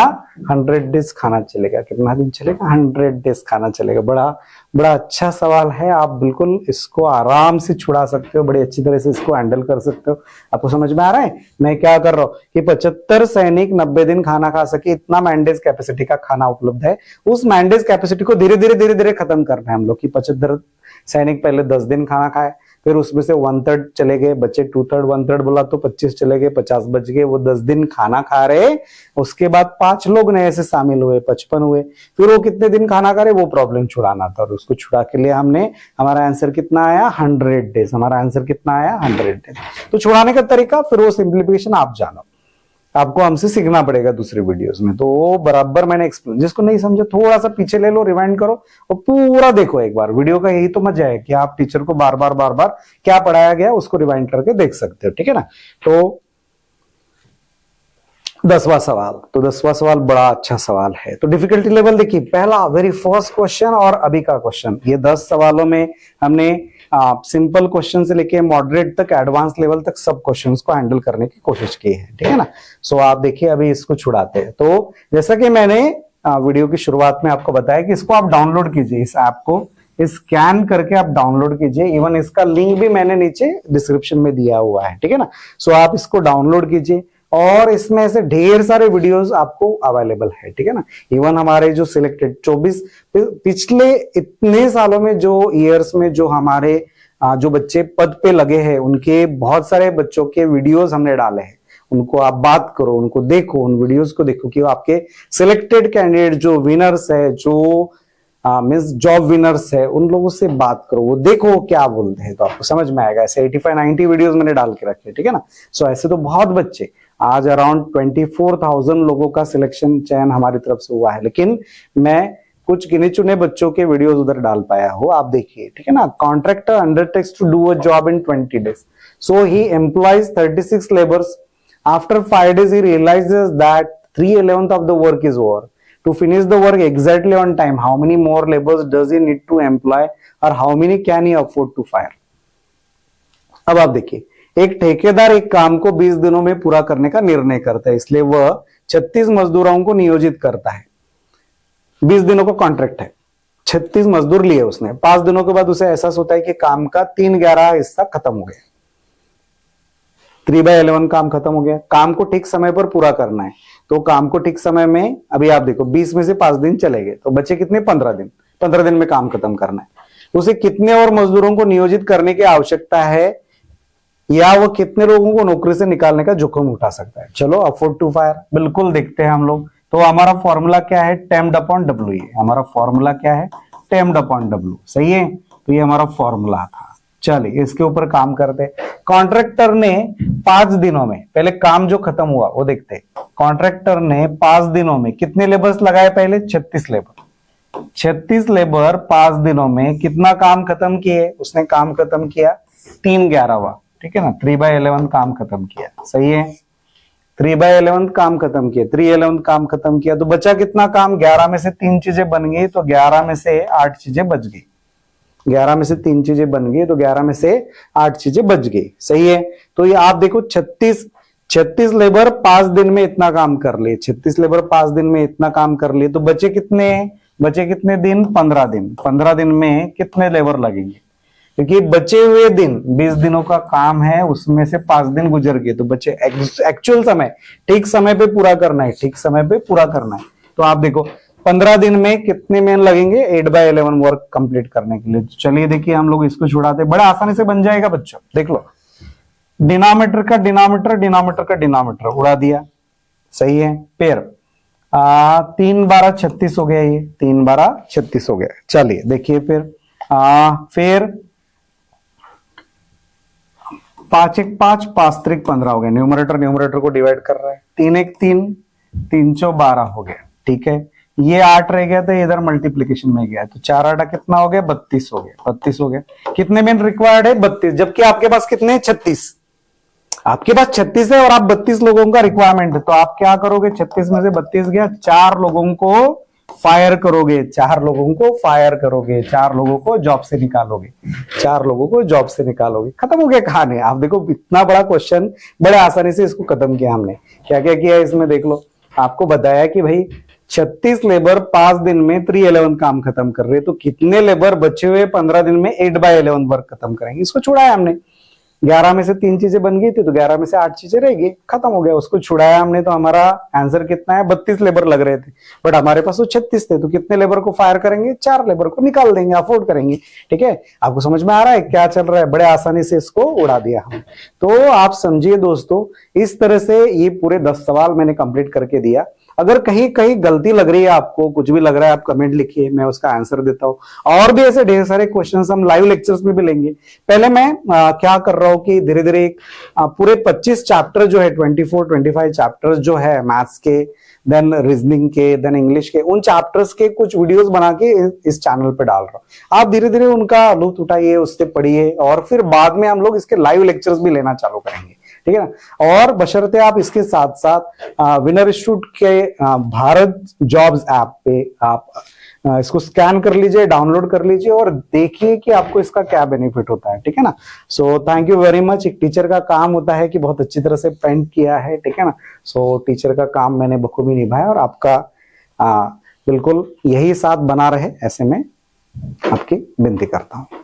100 डेज खाना चलेगा। कितना दिन चलेगा? 100 डेज खाना चलेगा। बड़ा बड़ा अच्छा सवाल है, आप बिल्कुल इसको आराम से छुड़ा सकते हो, बड़ी अच्छी तरह से इसको हैंडल कर सकते हो। आपको समझ में आ रहा है मैं क्या कर रहा हूं कि 75 सैनिक 90 दिन खाना खा सके, इतना मैंडेज कैपेसिटी का खाना उपलब्ध है। उस मैंडेज कैपेसिटी को धीरे धीरे खत्म करना है हम लोग की। 75 सैनिक पहले 10 दिन खाना खाए, फिर उसमें से 1/3 चले गए, बचे 2/3, 1/3 बोला तो 25 चले गए, 50 बच गए। वो 10 दिन खाना खा रहे, उसके बाद 5 लोग नए से शामिल हुए, 55 हुए। फिर वो कितने दिन खाना खा रहे, वो प्रॉब्लम छुड़ाना था, और उसको छुड़ा के लिए हमने, हमारा आंसर कितना आया? 100 डेज। हमारा आंसर कितना आया? 100 डेज। तो छुड़ाने का तरीका, फिर वो सिंप्लीफिकेशन आप जानो, आपको हमसे सीखना पड़ेगा दूसरे वीडियोस में। तो वो बराबर मैंने एक्सप्लेन, जिसको नहीं समझे थोड़ा सा पीछे ले लो, रिवाइंड करो और पूरा देखो एक बार। वीडियो का यही तो मजा है कि आप टीचर को बार बार क्या पढ़ाया गया उसको रिवाइंड करके देख सकते हो, ठीक है ना। तो 10वां सवाल, तो 10वां सवाल बड़ा अच्छा सवाल है। तो डिफिकल्टी लेवल देखिए, पहला वेरी फर्स्ट क्वेश्चन और अभी का क्वेश्चन, ये 10 सवालों में हमने सिंपल क्वेश्चन से लेके मॉडरेट तक, एडवांस लेवल तक सब क्वेश्चंस को हैंडल करने की कोशिश की है, ठीक है ना। सो आप देखिए अभी इसको छुड़ाते हैं। तो जैसा कि मैंने वीडियो की शुरुआत में आपको बताया कि इसको आप डाउनलोड कीजिए, इस ऐप को स्कैन करके आप डाउनलोड कीजिए। इवन इसका लिंक भी मैंने नीचे डिस्क्रिप्शन में दिया हुआ है, ठीक है ना। सो आप इसको डाउनलोड कीजिए और इसमें से ढेर सारे वीडियोस आपको अवेलेबल है, ठीक है ना। इवन हमारे जो सिलेक्टेड 24 पिछले इतने सालों में, जो ईयर्स में, जो हमारे जो बच्चे पद पे लगे हैं, उनके बहुत सारे बच्चों के वीडियोस हमने डाले हैं। उनको आप बात करो, उनको देखो, उन वीडियोस को देखो कि आपके सिलेक्टेड कैंडिडेट जो विनर्स है, जो मीन्स जॉब विनर्स है, उन लोगों से बात करो, वो देखो क्या बोलते हैं, तो आपको समझ में आएगा। ऐसे 85-90 वीडियोस मैंने डाल के रखे, ठीक है ना। सो ऐसे तो बहुत बच्चे, आज अराउंड 24,000 लोगों का सिलेक्शन चयन हमारी तरफ से हुआ है, लेकिन मैं कुछ गिने चुने बच्चों के वीडियोस उधर डाल पाया हो, आप देखिए, ठीक है ना। Contractor undertakes to do a job in 20 days, so he employs 36 labours. After 5 days he realizes that 3/11 of the work is over. To finish the work exactly on time, how many more laborers does he need to employ, or how many can he afford to fire? अब आप देखिए, एक ठेकेदार एक काम को 20 दिनों में पूरा करने का निर्णय करता है, इसलिए वह 36 मजदूरों को नियोजित करता है। 20 दिनों का कॉन्ट्रैक्ट है, 36 मजदूर लिए उसने। 5 दिनों के बाद उसे एहसास होता है कि काम का 3/11 हिस्सा खत्म हो गया, 3/11 काम खत्म हो गया। काम को ठीक समय पर पूरा करना है, तो काम को ठीक समय में, अभी आप देखो 20 में से 5 दिन चले गए, तो बचे कितने? 15 दिन। 15 दिन में काम खत्म करना है। उसे कितने और मजदूरों को नियोजित करने की आवश्यकता है, या वो कितने लोगों को नौकरी से निकालने का जोखिम उठा सकता है? चलो अफोर्ड टू फायर बिल्कुल देखते हैं हम लोग। तो हमारा फॉर्मूला क्या है? Tamed upon W. हमारा फॉर्मूला क्या है? टेम्ड अपॉन डब्ल्यू, सही है। तो ये हमारा फॉर्मूला था। चलिए इसके ऊपर काम करते। कॉन्ट्रैक्टर ने 5 दिनों में, पहले काम जो खत्म हुआ वो देखते। कॉन्ट्रैक्टर ने 5 दिनों में कितने लेबर्स लगाए? पहले 36 लेबर। 36 लेबर 5 दिनों में कितना काम खत्म किए? उसने काम खत्म किया 3/11, ठीक है ना। 3/11 काम खत्म किया, सही है। 3/11 काम खत्म किया, 3/11 काम खत्म किया, तो बचा कितना काम? 11 में से 3 चीजें बन गई, तो 11 में से 8 चीजें बच गई। 11 में से 3 चीजें बन गई, तो 11 में से 8 चीजें बच गई, सही है। तो ये आप देखो 36 लेबर 5 दिन में इतना काम कर लिए, 36 लेबर 5 दिन में इतना काम कर लिए, तो बचे कितने दिन? 15 दिन। 15 दिन में कितने लेबर लगेंगे? क्योंकि बचे हुए दिन 20 दिनों का काम है, उसमें से 5 दिन गुजर गए, तो बचे एक्चुअल समय, ठीक समय पे पूरा करना है, ठीक समय पे पूरा करना है। तो आप देखो 15 दिन में कितने मैन लगेंगे? 8/11 वर्क कंप्लीट करने के लिए। तो चलिए देखिए हम लोग इसको छुड़ाते, बड़ा आसानी से बन जाएगा बच्चों। देख लो, डिनोमिनेटर का डिनोमिनेटर उड़ा दिया, सही है। फिर 3/12 36 हो गया, ये 3/12 36 हो गया। चलिए देखिए फिर 5×1 5, 5×3 15 हो गया। न्यूमरेटर को डिवाइड कर रहा है, 3×1 3, 3×4 12 हो गया, ठीक है। ये 8 रह गया, तो इधर मल्टीप्लीकेशन में गया, तो 4×8 कितना हो गया? 32 हो गया। 32 हो गया। कितने मेन रिक्वायर्ड है? 32, जबकि आपके पास कितने? 36। आपके पास 36 है और आप 32 लोगों का रिक्वायरमेंट है, तो आप क्या करोगे? 36 में से 32 गया, 4 लोगों को फायर करोगे 4 लोगों को, फायर करोगे 4 लोगों को, जॉब से निकालोगे 4 लोगों को, जॉब से निकालोगे। खत्म हो गया कहानी। आप देखो इतना बड़ा क्वेश्चन बड़े आसानी से इसको खत्म किया हमने। क्या क्या किया इसमें देख लो। आपको बताया कि भाई 36 लेबर 5 दिन में 3/11 काम खत्म कर रहे, तो कितने लेबर बचे हुए 15 दिन में 8/11 वर्क खत्म करेंगे। इसको छुड़ाया हमने, 11 में से 3 चीजें बन गई थी, तो 11 में से 8 चीजें रहेगी, खत्म हो गया। उसको छुड़ाया हमने, तो हमारा आंसर कितना है, 32 लेबर लग रहे थे, बट हमारे पास तो 36 थे, तो कितने लेबर को फायर करेंगे, 4 लेबर को निकाल देंगे, अफोर्ड करेंगे। ठीक है, आपको समझ में आ रहा है क्या चल रहा है। बड़े आसानी से इसको उड़ा दिया हम। तो आप समझिए दोस्तों, इस तरह से ये पूरे 10 सवाल मैंने कंप्लीट करके दिया। अगर कहीं कहीं गलती लग रही है, आपको कुछ भी लग रहा है, आप कमेंट लिखिए, मैं उसका आंसर देता हूं। और भी ऐसे ढेर सारे क्वेश्चंस हम लाइव लेक्चर्स में भी लेंगे। पहले मैं क्या कर रहा हूं कि धीरे धीरे पूरे 25 चैप्टर जो है, 24-25 चैप्टर्स जो है मैथ्स के, देन रीजनिंग के, देन इंग्लिश के, उन चैप्टर्स के कुछ वीडियोस बना के इस चैनल पे डाल रहा हूं। आप धीरे धीरे उनका लुत्फ उठाइए, उससे पढ़िए, और फिर बाद में हम लोग इसके लाइव लेक्चर्स भी लेना चालू करेंगे। ठीक है ना। और बशर्ते आप इसके साथ साथ विनर इंस्टीट्यूट के भारत जॉब्स ऐप पे आप इसको स्कैन कर लीजिए, डाउनलोड कर लीजिए, और देखिए कि आपको इसका क्या बेनिफिट होता है। ठीक है ना। So thank you very much. एक टीचर का काम होता है कि बहुत अच्छी तरह से पेंट किया है। ठीक है ना। सो टीचर का काम मैंने बखूबी निभाया, और आपका बिल्कुल यही साथ बना रहे, ऐसे में आपकी विनती करता हूं।